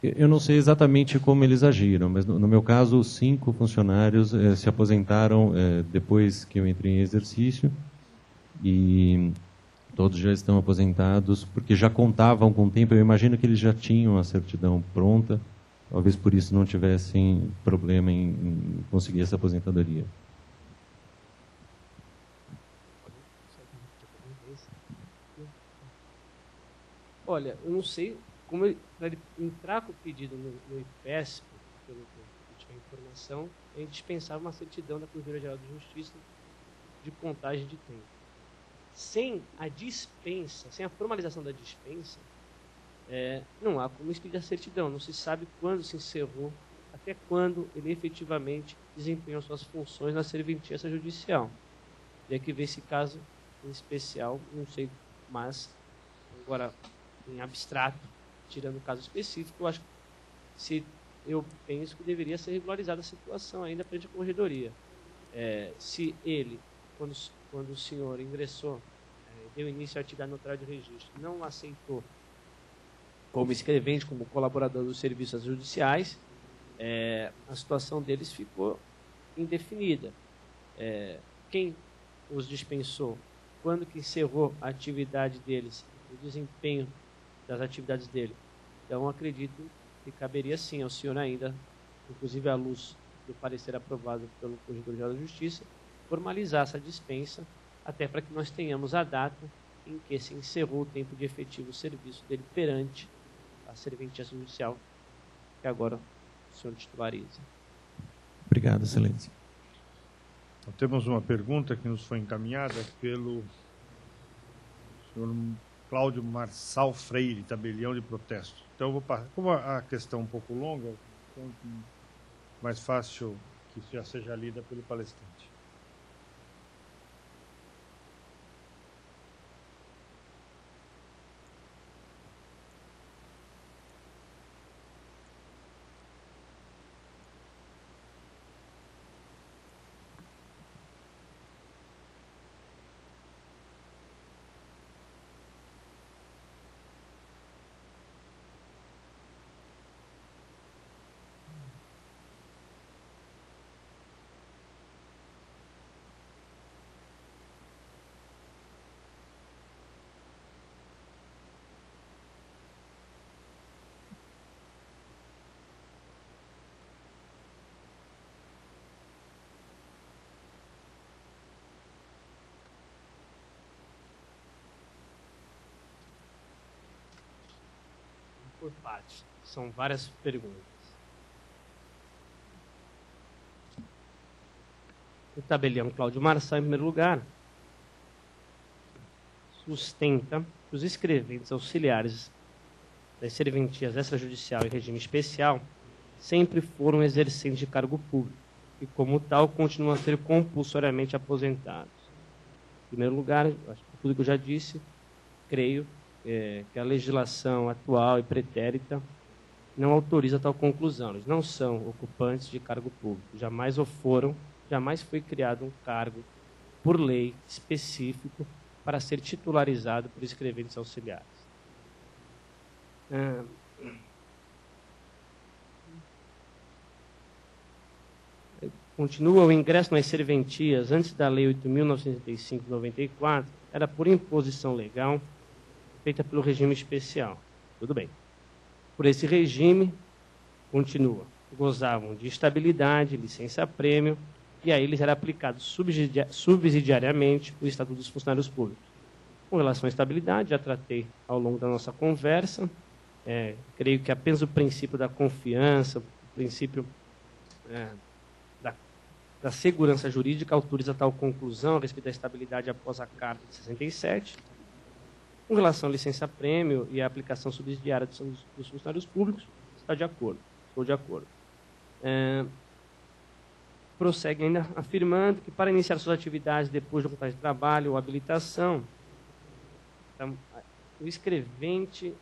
Eu não sei exatamente como eles agiram, mas no meu caso, os 5 funcionários se aposentaram depois que eu entrei em exercício e todos já estão aposentados porque já contavam com o tempo. Eu imagino que eles já tinham a certidão pronta, talvez por isso não tivessem problema em conseguir essa aposentadoria. Olha, eu não sei como para ele entrar com o pedido no IPESP, pelo que eu tive informação, é indispensava uma certidão da Procuradoria Geral de Justiça de contagem de tempo. Sem a dispensa, sem a formalização da dispensa, não há como expedir a certidão. Não se sabe quando se encerrou, até quando ele efetivamente desempenhou suas funções na serventia judicial. E aqui ver esse caso em especial, não sei, mas agora em abstrato, tirando o caso específico, eu penso que deveria ser regularizada a situação ainda perante a corregedoria. Se ele, quando o senhor ingressou, deu início à atividade notária de registro, não aceitou como escrevente, como colaborador dos serviços judiciais, a situação deles ficou indefinida. Quem os dispensou, quando que encerrou a atividade deles, o desempenho das atividades dele. Então, acredito que caberia sim ao senhor ainda, inclusive à luz do parecer aprovado pelo Corregedor-Geral da Justiça, formalizar essa dispensa, até para que nós tenhamos a data em que se encerrou o tempo de efetivo serviço dele perante a serventia judicial, que agora o senhor titulariza. Obrigado, Excelência. Então, temos uma pergunta que nos foi encaminhada pelo senhor Cláudio Marçal Freire, tabelião de protesto. Então, eu vou passar. Como a questão é um pouco longa, então, mais fácil que já seja lida pelo palestrante. Por parte. São várias perguntas. O tabelião Cláudio Marçal, em primeiro lugar, sustenta que os escreventes auxiliares das serventias extrajudicial e regime especial sempre foram exercentes de cargo público e, como tal, continuam a ser compulsoriamente aposentados. Em primeiro lugar, acho que tudo que eu já disse, creio que a legislação atual e pretérita não autoriza tal conclusão. Eles não são ocupantes de cargo público, jamais o foram, jamais foi criado um cargo por lei específico para ser titularizado por escreventes auxiliares. Continua, o ingresso nas serventias antes da Lei 8.935 de 94 era por imposição legal feita pelo regime especial. Tudo bem. Por esse regime, continua, gozavam de estabilidade, licença-prêmio, e a eles era aplicado subsidiariamente o Estatuto dos Funcionários Públicos. Com relação à estabilidade, já tratei ao longo da nossa conversa, creio que apenas o princípio da confiança, o princípio da segurança jurídica autoriza tal conclusão a respeito da estabilidade após a Carta de 67. Com relação à licença-prêmio e à aplicação subsidiária dos funcionários públicos, estou de acordo. Prossegue ainda afirmando que para iniciar suas atividades depois do contrato de trabalho ou habilitação, então, o escrevente,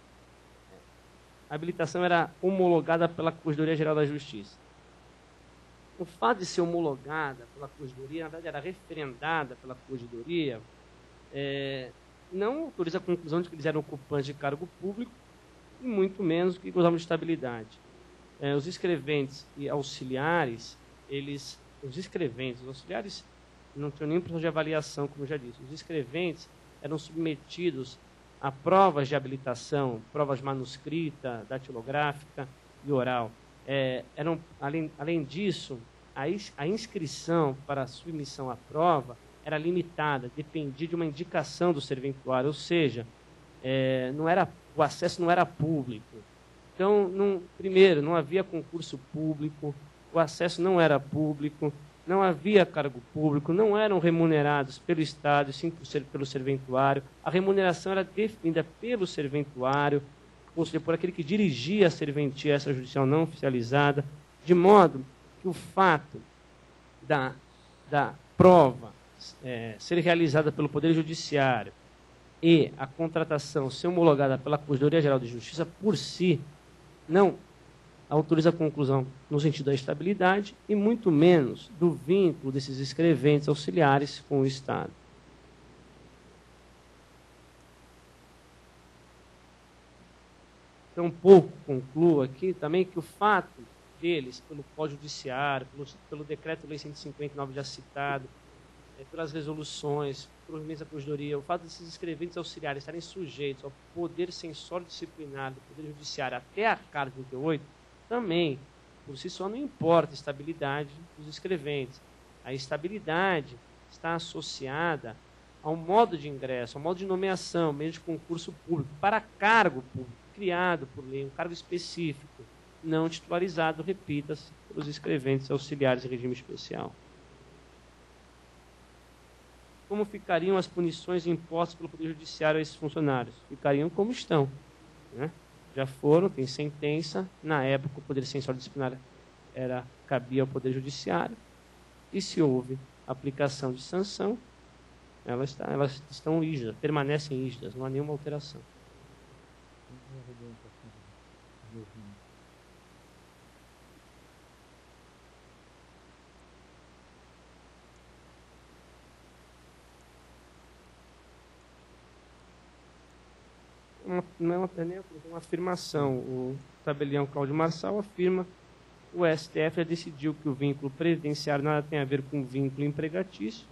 a habilitação era homologada pela Corregedoria Geral da Justiça. O fato de ser homologada pela Corregedoria, na verdade era referendada pela Corregedoria, não autoriza a conclusão de que eles eram ocupantes de cargo público e muito menos do que gozavam de estabilidade. Os escreventes e auxiliares, os auxiliares não tinham nenhum processo de avaliação, como eu já disse. Os escreventes eram submetidos a provas de habilitação, provas manuscrita, datilográfica e oral. Além disso, a inscrição para a submissão à prova era limitada, dependia de uma indicação do serventuário, ou seja, o acesso não era público. Então, primeiro, não havia concurso público, o acesso não era público, não havia cargo público, não eram remunerados pelo Estado, sim pelo serventuário. A remuneração era definida pelo serventuário, ou seja, por aquele que dirigia a serventia extrajudicial não oficializada, de modo que o fato da prova ser realizada pelo Poder Judiciário e a contratação ser homologada pela Corregedoria Geral de Justiça, por si, não autoriza a conclusão no sentido da estabilidade e muito menos do vínculo desses escreventes auxiliares com o Estado. Então, concluo aqui também que o fato deles, pelo Código Judiciário, pelo Decreto-Lei 159 já citado, pelas resoluções, por meio da Corregedoria, o fato desses escreventes auxiliares estarem sujeitos ao poder censório disciplinar do Poder Judiciário até a Carta 38, também, por si só, não importa a estabilidade dos escreventes. A estabilidade está associada ao modo de ingresso, ao modo de nomeação, meio de concurso público, para cargo público, criado por lei, um cargo específico, não titularizado, repita-se, pelos escreventes auxiliares em regime especial. Como ficariam as punições impostas pelo Poder Judiciário a esses funcionários? Ficariam como estão, né? Já foram, tem sentença. Na época, o Poder Censório Disciplinar cabia ao Poder Judiciário. E se houve aplicação de sanção, elas estão rígidas, permanecem rígidas, não há nenhuma alteração. Não é uma afirmação. O tabelião Cláudio Marçal afirma que o STF já decidiu que o vínculo previdenciário nada tem a ver com o vínculo empregatício,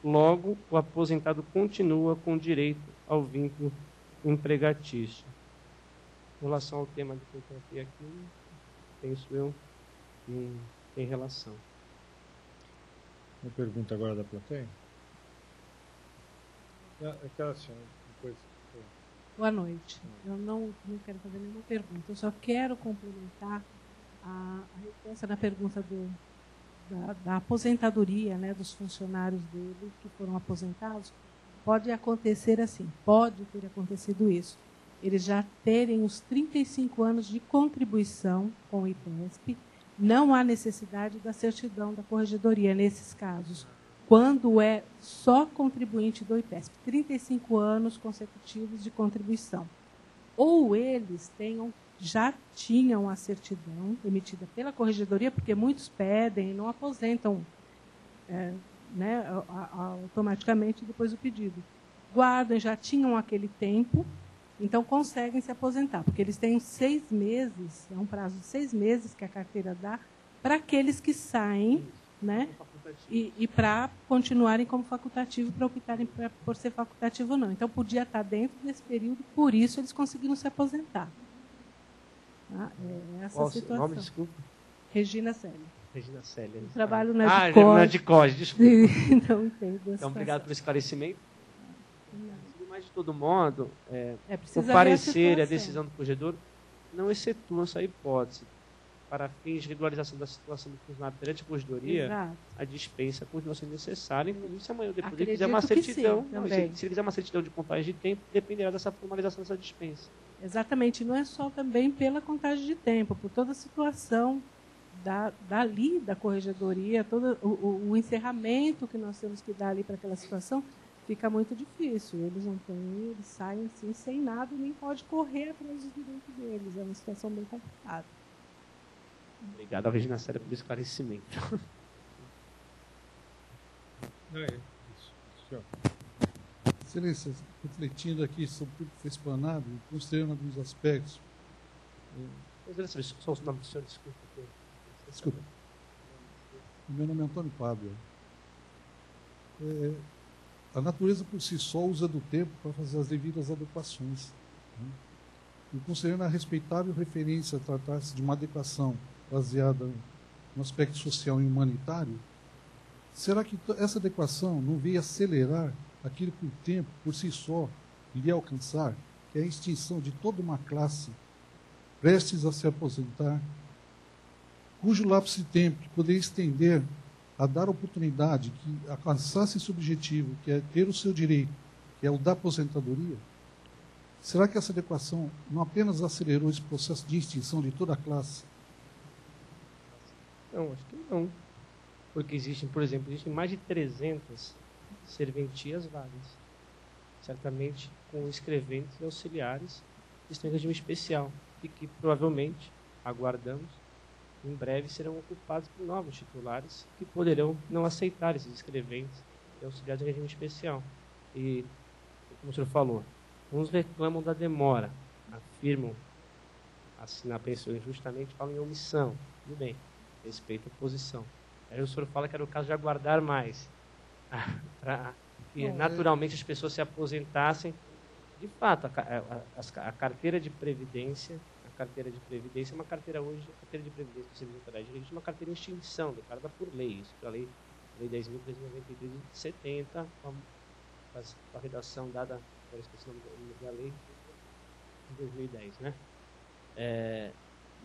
logo o aposentado continua com direito ao vínculo empregatício. Em relação ao tema que eu tratei aqui, penso eu que não tem relação. Uma pergunta agora da plateia? Aquela senhora, depois... Boa noite. Eu não quero fazer nenhuma pergunta. Eu só quero complementar a resposta na pergunta da aposentadoria, né, dos funcionários dele que foram aposentados. Pode acontecer assim, pode ter acontecido isso. Eles já terem os 35 anos de contribuição com o IPESP, não há necessidade da certidão da corregedoria nesses casos. Quando é só contribuinte do IPESP, 35 anos consecutivos de contribuição. Ou eles já tinham a certidão emitida pela corregedoria, porque muitos pedem e não aposentam automaticamente depois do pedido. Guardam, já tinham aquele tempo, então conseguem se aposentar, porque eles têm 6 meses, é um prazo de 6 meses que a carteira dá, para aqueles que saem, né? E para continuarem como facultativo, para optarem por ser facultativo ou não. Então, podia estar dentro desse período, por isso eles conseguiram se aposentar. Tá? Essa situação. Nome, desculpa? Regina Célia. Regina Célia. Eu trabalho na DICOG. Desculpa. Então, entendo. Então, obrigado pelo esclarecimento. Mas, de todo modo, o ver parecer e a decisão do corregedor não excetuam essa hipótese. Para fins de regularização da situação do funcionário perante a corregedoria, exato, a dispensa continua sendo necessária, inclusive se amanhã depois ele acredito quiser uma certidão. Sim, não, se ele quiser uma certidão de contagem de tempo, dependerá dessa formalização dessa dispensa. Exatamente, não é só também pela contagem de tempo, por toda a situação da corregedoria, todo o encerramento que nós temos que dar ali para aquela situação, fica muito difícil. Eles saem assim sem nada e nem pode correr atrás dos direitos deles. É uma situação bem complicada. Obrigado, Regina Célia, pelo esclarecimento. Excelência, refletindo aqui sobre tudo que foi explanado, considerando alguns aspectos, Só o nome do senhor, desculpa. Desculpa. Meu nome é Antônio Pablo. A natureza por si só usa do tempo para fazer as devidas adequações. Né? E considerando a respeitável referência a tratar-se de uma adequação baseada no aspecto social e humanitário, será que essa adequação não veio acelerar aquilo que o tempo por si só iria alcançar, que é a extinção de toda uma classe prestes a se aposentar, cujo lapso de tempo que poderia estender a dar oportunidade que alcançasse esse objetivo, que é ter o seu direito, que é o da aposentadoria? Será que essa adequação não apenas acelerou esse processo de extinção de toda a classe? Não, acho que não. Porque existem, por exemplo, mais de 300 serventias vagas. Certamente com escreventes e auxiliares que estão em regime especial e que provavelmente, aguardamos, em breve serão ocupados por novos titulares que poderão não aceitar esses escreventes e auxiliares em regime especial. E, como o senhor falou, uns reclamam da demora, afirmam assinar pensão injustamente, falam em omissão. Tudo bem, respeito a posição. Aí o senhor fala que era o caso de aguardar mais, para que naturalmente as pessoas se aposentassem. De fato, a carteira de previdência, é uma carteira hoje, a carteira de previdência do Serviço Nacional de Registro é uma carteira em extinção, declarada por lei, isso pela lei 10.393 de 70, com a redação dada, agora esqueci o nome da lei, de 2010, né?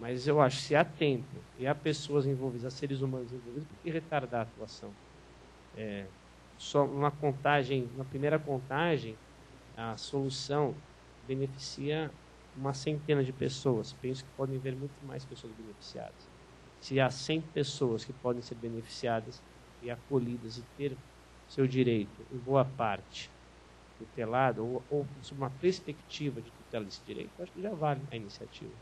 Mas eu acho que se há tempo e há pessoas envolvidas, há seres humanos envolvidos, por que retardar a atuação? Só uma primeira contagem, a solução beneficia uma centena de pessoas. Penso que podem haver muito mais pessoas beneficiadas. Se há 100 pessoas que podem ser beneficiadas e acolhidas e ter seu direito, em boa parte, tutelado, ou sob uma perspectiva de tutela desse direito, eu acho que já vale a iniciativa.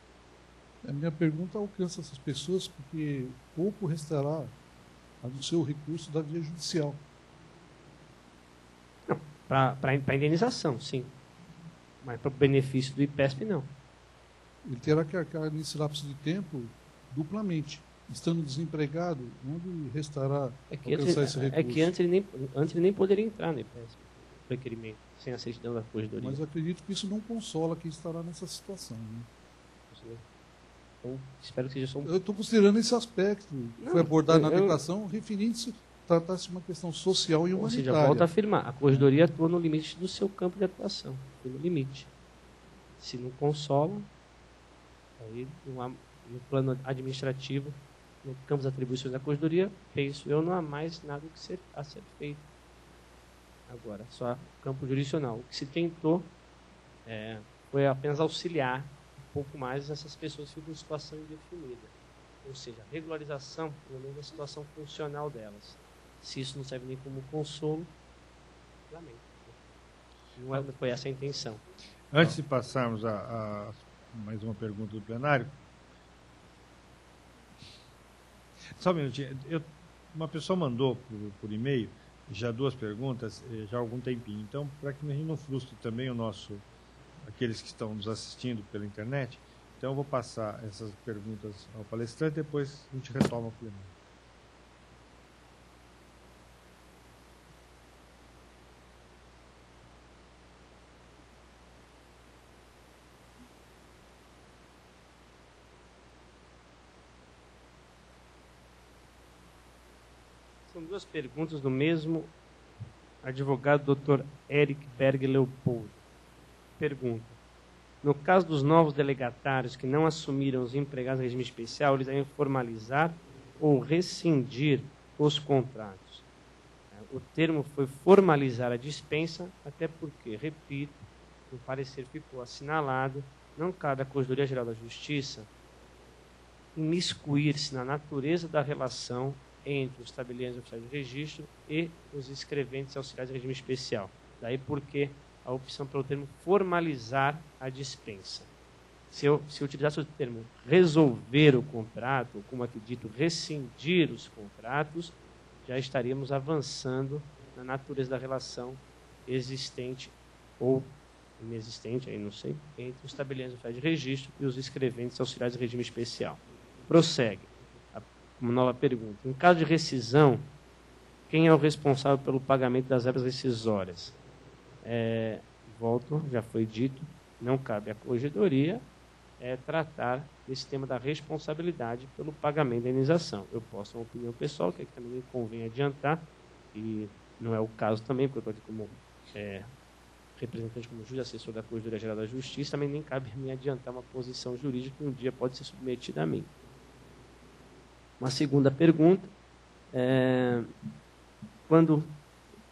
A minha pergunta alcança essas pessoas porque pouco restará do seu recurso da via judicial. Não, para indenização, sim. Mas para o benefício do IPESP, não. Ele terá que arcar nesse lapso de tempo duplamente. Estando desempregado, onde restará alcançar esse recurso? É que antes ele nem poderia entrar no IPESP, requerimento, sem a certidão da corregedoria. Mas acredito que isso não consola quem estará nessa situação. Né? Então, espero que seja só um... Eu estou considerando esse aspecto que foi abordado na adequação, referindo-se, tratasse de uma questão social e humanitária. Ou seja, volto a afirmar, a corregedoria atua no limite do seu campo de atuação, no limite. Se não consola, aí no plano administrativo, no campo das atribuições da corregedoria, penso eu, não há mais nada a ser feito. Agora, só campo jurisdicional. O que se tentou foi apenas auxiliar um pouco mais essas pessoas que ficam em situação indefinida. Ou seja, a regularização, pelo menos a situação funcional delas. Se isso não serve nem como consolo, lamento. Não foi essa a intenção. Antes de passarmos a mais uma pergunta do plenário, só um minutinho. Uma pessoa mandou por e-mail já 2 perguntas, já há algum tempinho. Então, para que a gente não frustre também aqueles que estão nos assistindo pela internet, então eu vou passar essas perguntas ao palestrante, depois a gente retoma o plenário. São 2 perguntas do mesmo advogado Dr. Eric Berg Leopoldo. Pergunta: no caso dos novos delegatários que não assumiram os empregados em regime especial, eles devem formalizar ou rescindir os contratos? O termo foi formalizar a dispensa, até porque, repito, no parecer ficou assinalado, não cabe à Corregedoria Geral da Justiça imiscuir-se na natureza da relação entre os tabeliões oficiais de registro e os escreventes auxiliares de regime especial. Daí porque a opção pelo termo formalizar a dispensa. Se eu utilizasse o termo resolver o contrato, ou como aqui dito, rescindir os contratos, já estaríamos avançando na natureza da relação existente ou inexistente, aí não sei, entre os tabeliões oficiais de registro e os escreventes auxiliares de regime especial. Prossegue. Uma nova pergunta. Em caso de rescisão, quem é o responsável pelo pagamento das verbas rescisórias? Volto, já foi dito, não cabe à corregedoria tratar desse tema da responsabilidade pelo pagamento da indenização. Eu posso ter uma opinião pessoal, que também me convém adiantar, e não é o caso também, porque eu estou aqui como representante, como juiz assessor da Corregedoria Geral da Justiça, também nem cabe me adiantar uma posição jurídica que um dia pode ser submetida a mim. Uma segunda pergunta, quando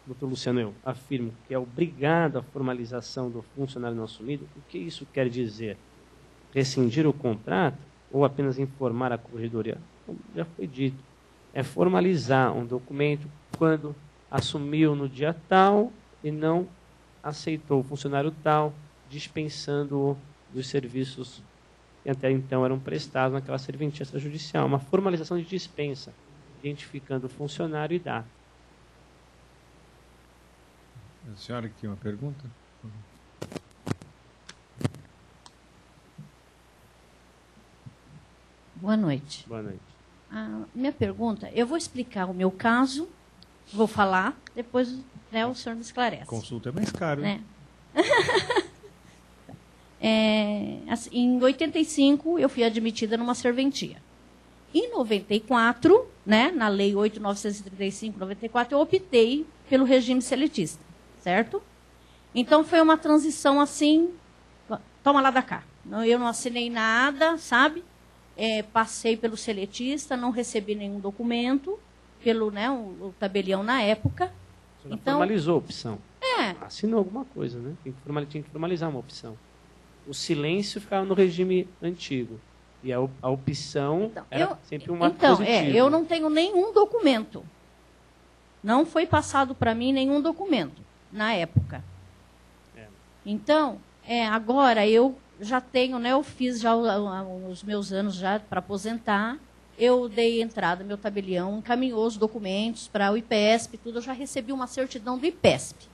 o Dr. Luciano eu afirmo que é obrigado a formalização do funcionário não assumido, o que isso quer dizer? Rescindir o contrato ou apenas informar a corregedoria? Como já foi dito, é formalizar um documento quando assumiu no dia tal e não aceitou o funcionário tal, dispensando-o dos serviços que até então eram prestados naquela serventia extrajudicial. Uma formalização de dispensa, identificando o funcionário e data. A senhora que tinha uma pergunta? Boa noite. Boa noite. Minha pergunta, eu vou explicar o meu caso, vou falar, depois o senhor me esclarece. Consulta é mais caro, né? Em 85, eu fui admitida numa serventia. Em 94, né, na Lei 8.935/94, eu optei pelo regime seletista, certo? Então, foi uma transição assim, toma lá da cá. Eu não assinei nada, sabe? Passei pelo seletista, não recebi nenhum documento, pelo o tabelião na época. Você não formalizou a opção. É. Assinou alguma coisa, né? Tinha que formalizar uma opção. O silêncio ficava no regime antigo. E a opção era sempre uma positiva. Eu não tenho nenhum documento. Não foi passado para mim nenhum documento na época. Então, agora eu já tenho, né? Eu fiz já os meus anos já para aposentar. Eu dei entrada, meu tabelião encaminhou os documentos para o IPESP, tudo. Eu já recebi uma certidão do IPESP.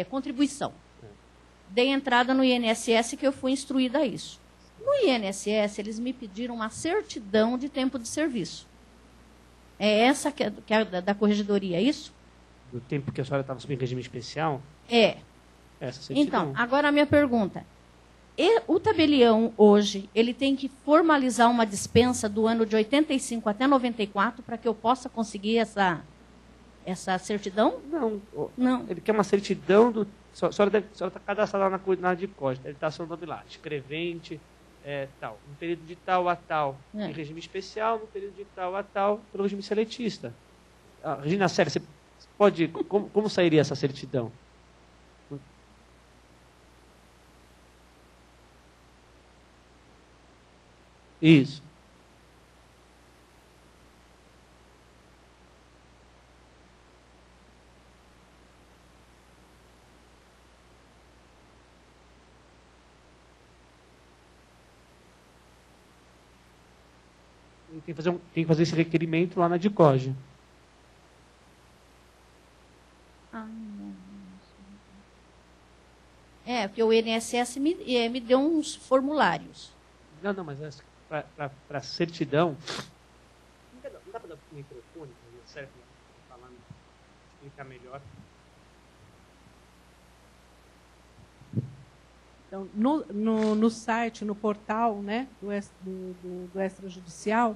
Contribuição. Dei entrada no INSS, que eu fui instruída a isso. No INSS, eles me pediram uma certidão de tempo de serviço. É essa que é da corregedoria, é isso? Do tempo que a senhora estava sob regime especial? Essa certidão. Então, agora a minha pergunta. O tabelião, hoje, ele tem que formalizar uma dispensa do ano de 85 até 94 para que eu possa conseguir essa certidão? Não. Ele quer uma certidão do... A senhora está cadastrada na coordenada de código. Ele está sendo nome lá, escrevente, tal. No período de tal a tal, em regime especial, no período de tal a tal, pelo regime seletista. Regina Célia, você pode... Como sairia essa certidão? Isso. Tem que fazer esse requerimento lá na DICOGE. Porque o INSS me deu uns formulários. Não, mas para certidão... Não dá para dar o microfone, certo? Falando, explicar melhor. Então, no site, no portal, né, do extrajudicial,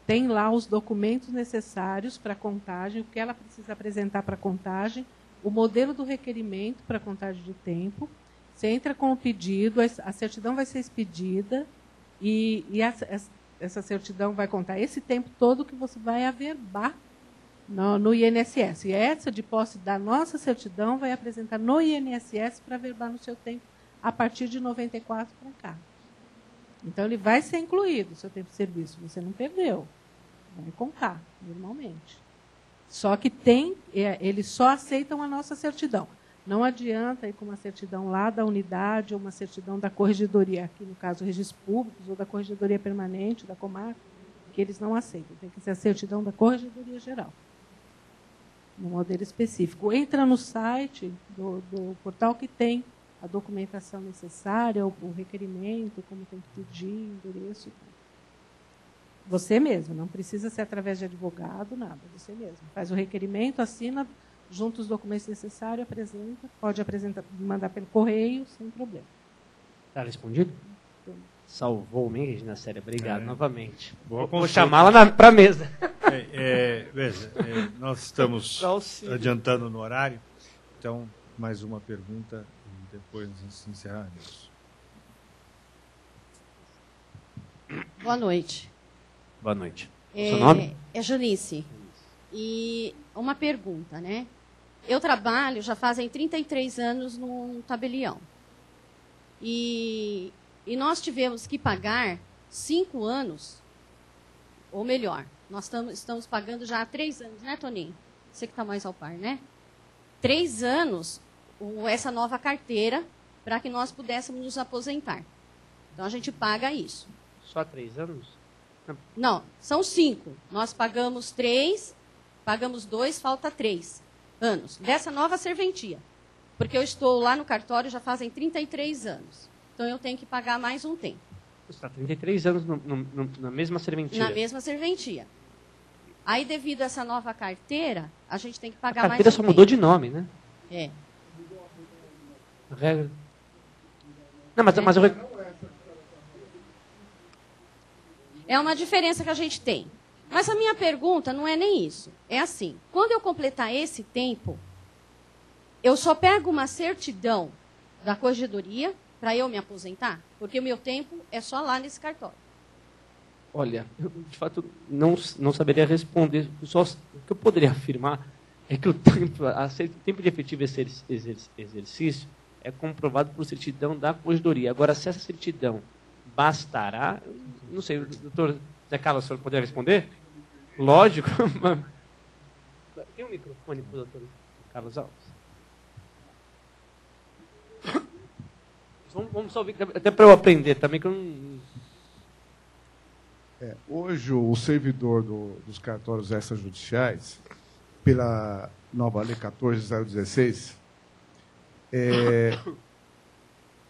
tem lá os documentos necessários para a contagem, o que ela precisa apresentar para a contagem, o modelo do requerimento para a contagem de tempo. Você entra com o pedido, a certidão vai ser expedida e essa certidão vai contar esse tempo todo que você vai averbar no INSS. E essa de posse da nossa certidão vai apresentar no INSS para averbar no seu tempo a partir de 94 para cá. Então, ele vai ser incluído, o seu tempo de serviço. Você não perdeu. Vai contar, normalmente. Só que eles só aceitam a nossa certidão. Não adianta ir com uma certidão lá da unidade ou uma certidão da corregedoria, aqui no caso, registros públicos, ou da corregedoria permanente, da comarca, que eles não aceitam. Tem que ser a certidão da corregedoria geral. no modelo específico. Entra no site do portal que tem a documentação necessária, o requerimento, como tem que pedir, endereço. Você mesmo, não precisa ser através de advogado, nada. Você mesmo. Faz o requerimento, assina, junta os documentos necessários, apresenta, pode apresentar, mandar pelo correio, sem problema. Está respondido? Salvou o mês, Regina Célia. Obrigado novamente. Vou chamá-la para a mesa. Veja, nós estamos adiantando no horário, então, mais uma pergunta e depois nós encerraremos. Boa noite. Boa noite. Seu nome? É Janice. E uma pergunta, né? Eu trabalho já fazem 33 anos num tabelião. E nós tivemos que pagar 5 anos, ou melhor, nós estamos pagando já há 3 anos, né, Toninho? Você que está mais ao par, né? 3 anos essa nova carteira para que nós pudéssemos nos aposentar. Então, a gente paga isso. Só 3 anos? Não, são 5. Nós pagamos 3, pagamos 2, falta 3 anos. Dessa nova serventia. Porque eu estou lá no cartório já fazem 33 anos. Então, eu tenho que pagar mais um tempo. Você está 33 anos na mesma serventia? Na mesma serventia. Aí, devido a essa nova carteira, a gente tem que pagar mais um tempo. A carteira só mudou de nome, né? É. A regra... Não, mas eu... É uma diferença que a gente tem. Mas a minha pergunta não é nem isso. É assim, quando eu completar esse tempo, eu só pego uma certidão da corregedoria para eu me aposentar? Porque o meu tempo é só lá nesse cartório. Olha, eu, de fato, não saberia responder. Só, o que eu poderia afirmar é que o tempo de efetivo exercício é comprovado por certidão da corregedoria. Agora, se essa certidão bastará, não sei, doutor Zé Carlos, o senhor poderia responder? Lógico. Tem um microfone para o doutor Carlos Alves? Vamos só ouvir, até para eu aprender também, que eu não... Hoje, o servidor dos cartórios extrajudiciais, pela nova Lei 14.016,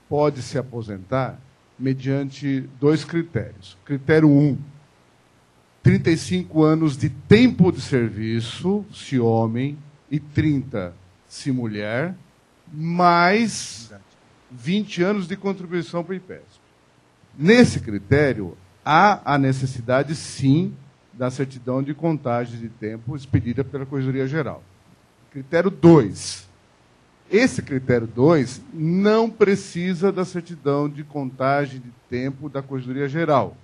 pode se aposentar mediante 2 critérios. Critério 1, 35 anos de tempo de serviço, se homem, e 30, se mulher, mais 20 anos de contribuição para o IPESP. Nesse critério, há a necessidade, sim, da certidão de contagem de tempo expedida pela Corregedoria Geral. Critério 2. Esse critério 2 não precisa da certidão de contagem de tempo da Corregedoria Geral.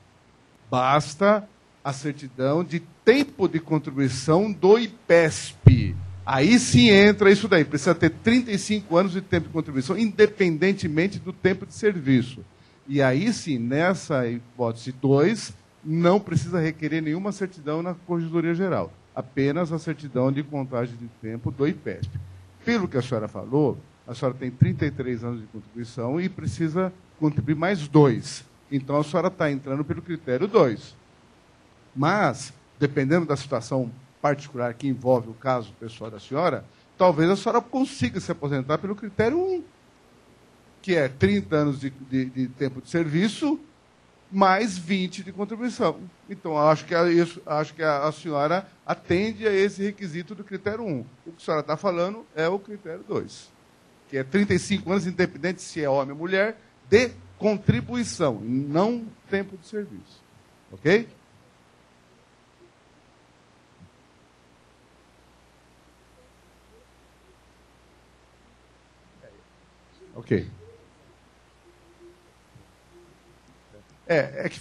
Basta a certidão de tempo de contribuição do IPESP. Aí sim entra isso daí. Precisa ter 35 anos de tempo de contribuição, independentemente do tempo de serviço. E aí sim, nessa hipótese 2, não precisa requerer nenhuma certidão na Corregedoria Geral. Apenas a certidão de contagem de tempo do IPESP. Pelo que a senhora falou, a senhora tem 33 anos de contribuição e precisa contribuir mais 2. Então, a senhora está entrando pelo critério 2. Mas, dependendo da situação particular que envolve o caso pessoal da senhora, talvez a senhora consiga se aposentar pelo critério 1, que é 30 anos de tempo de serviço, mais 20 de contribuição. Então, acho que a senhora atende a esse requisito do critério 1. O que a senhora está falando é o critério 2, que é 35 anos, independente se é homem ou mulher, de contribuição, não tempo de serviço. Ok? Ok. Que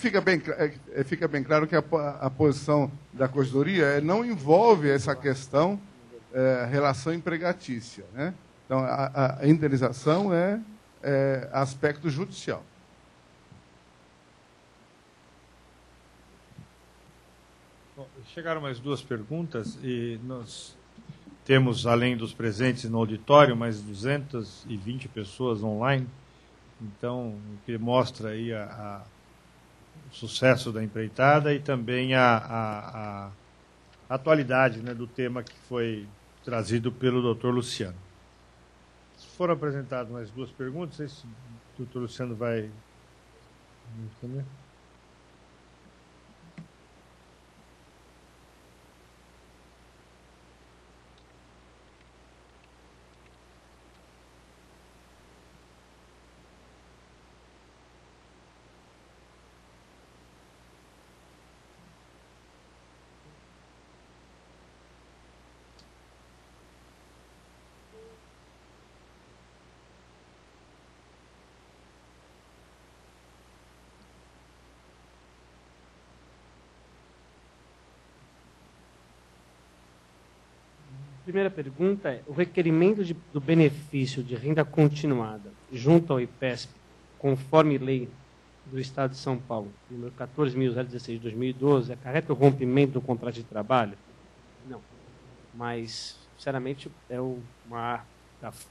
fica bem claro que a posição da Corregedoria não envolve essa questão relação empregatícia, né? Então, a indenização é aspecto judicial. Bom, chegaram mais 2 perguntas e nós temos, além dos presentes no auditório, mais 220 pessoas online. Então, o que mostra aí o sucesso da empreitada e também a atualidade, né, do tema que foi trazido pelo Dr. Luciano. Foram apresentadas mais duas perguntas, não sei se o Dr. Luciano vai responder. Primeira pergunta é: o requerimento do benefício de renda continuada junto ao IPESP, conforme lei do Estado de São Paulo, número 14.016 de 2012, acarreta o rompimento do contrato de trabalho? Não. Mas, sinceramente,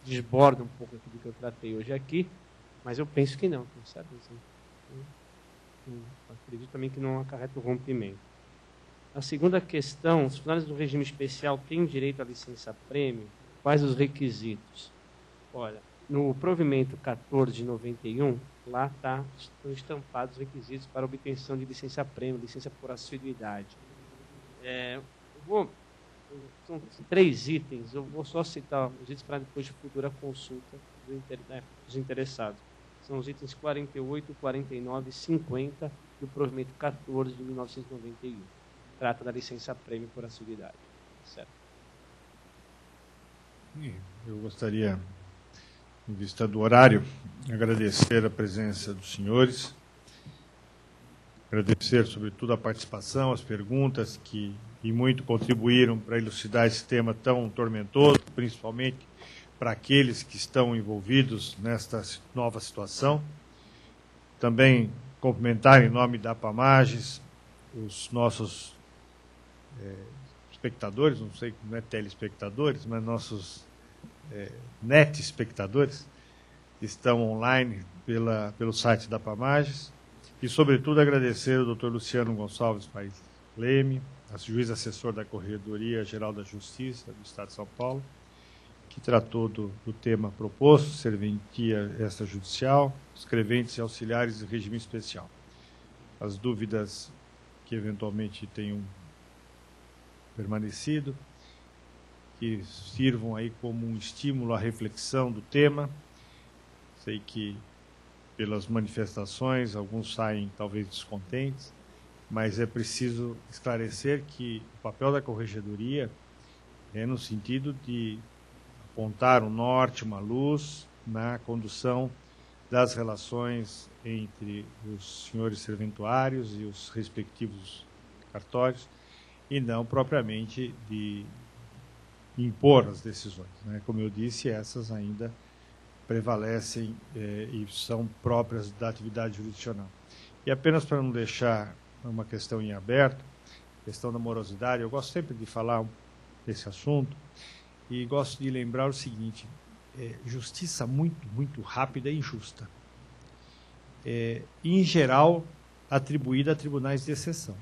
desborda um pouco aquilo que eu tratei hoje aqui, mas eu penso que não, sabe? Acredito também que não acarreta o rompimento. A segunda questão: os funcionários do regime especial têm direito à licença-prêmio? Quais os requisitos? Olha, no provimento 14 de 91, lá estão estampados os requisitos para obtenção de licença-prêmio, licença por assiduidade. São 3 itens, eu vou só citar os itens para depois de futura consulta dos interessados. São os itens 48, 49 e 50 do provimento 14 de 1991. Trata da licença-prêmio por assiduidade. Certo. Eu gostaria, em vista do horário, agradecer a presença dos senhores, agradecer, sobretudo, a participação, as perguntas que muito contribuíram para elucidar esse tema tão tormentoso, principalmente para aqueles que estão envolvidos nesta nova situação. Também cumprimentar, em nome da APAMAGES, os nossos espectadores, não sei, não é telespectadores, mas nossos net espectadores que estão online pelo site da APAMAGES, e, sobretudo, agradecer ao Dr. Luciano Gonçalves Paes Leme, juiz assessor da Corregedoria Geral da Justiça do Estado de São Paulo, que tratou do tema proposto, serventia extrajudicial, escreventes e auxiliares de regime especial. As dúvidas que eventualmente tenham permanecido, que sirvam aí como um estímulo à reflexão do tema. Sei que, pelas manifestações, alguns saem talvez descontentes, mas é preciso esclarecer que o papel da Corregedoria é no sentido de apontar um norte, uma luz na condução das relações entre os senhores serventuários e os respectivos cartórios, e não propriamente de impor as decisões, né? Como eu disse, essas ainda prevalecem e são próprias da atividade jurisdicional. E apenas para não deixar uma questão em aberto, a questão da morosidade, eu gosto sempre de falar desse assunto e gosto de lembrar o seguinte: justiça muito rápida e injusta. Em geral, atribuída a tribunais de exceção.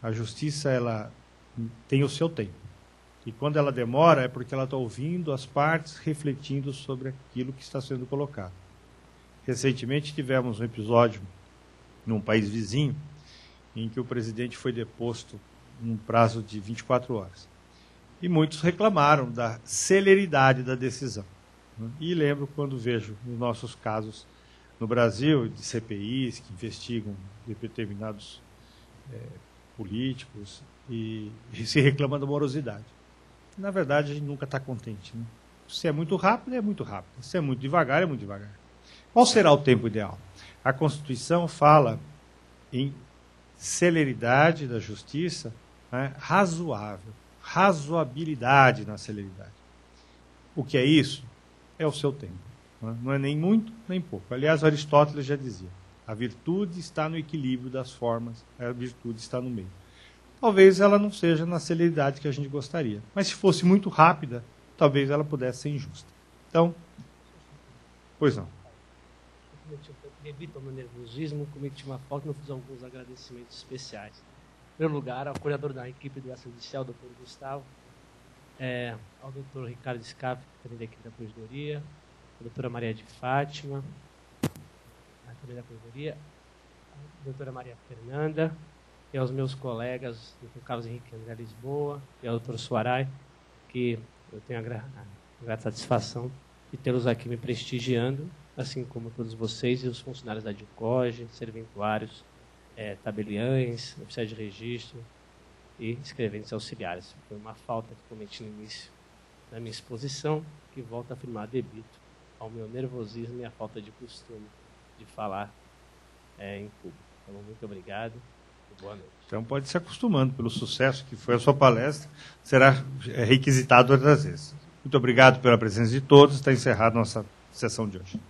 A justiça, ela tem o seu tempo. E quando ela demora, é porque ela está ouvindo as partes, refletindo sobre aquilo que está sendo colocado. Recentemente tivemos um episódio num país vizinho, em que o presidente foi deposto num prazo de 24 horas. E muitos reclamaram da celeridade da decisão. E lembro quando vejo os nossos casos no Brasil, de CPIs que investigam determinados políticos e se reclama da morosidade. Na verdade, a gente nunca está contente, né? Se é muito rápido, é muito rápido. Se é muito devagar, é muito devagar. Qual será o tempo ideal? A Constituição fala em celeridade da justiça, né, razoável, razoabilidade na celeridade. O que é isso? É o seu tempo. Né? Não é nem muito, nem pouco. Aliás, Aristóteles já dizia: a virtude está no equilíbrio das formas, a virtude está no meio. Talvez ela não seja na celeridade que a gente gostaria, mas se fosse muito rápida, talvez ela pudesse ser injusta. Então, pois não. Evito o meu nervosismo, cometi uma falta e não fiz alguns agradecimentos especiais. Em primeiro lugar, ao coordenador da equipe do Judicial, Dr. Gustavo, ao doutor Ricardo Scaff, também daqui da Corregedoria, a doutora Maria de Fátima, também da Corregedoria, a doutora Maria Fernanda, e aos meus colegas, o doutor Carlos Henrique André Lisboa e ao doutor Suaray, que eu tenho a grata satisfação de tê-los aqui me prestigiando, assim como todos vocês e os funcionários da DICOGE, serventuários, tabeliães, oficiais de registro e escreventes auxiliares. Foi uma falta que cometi no início da minha exposição, que volto a afirmar devido ao meu nervosismo e à falta de costume de falar em público. Então, muito obrigado e boa noite. Então, pode se acostumando pelo sucesso que foi a sua palestra, será requisitado outras vezes. Muito obrigado pela presença de todos, está encerrada a nossa sessão de hoje.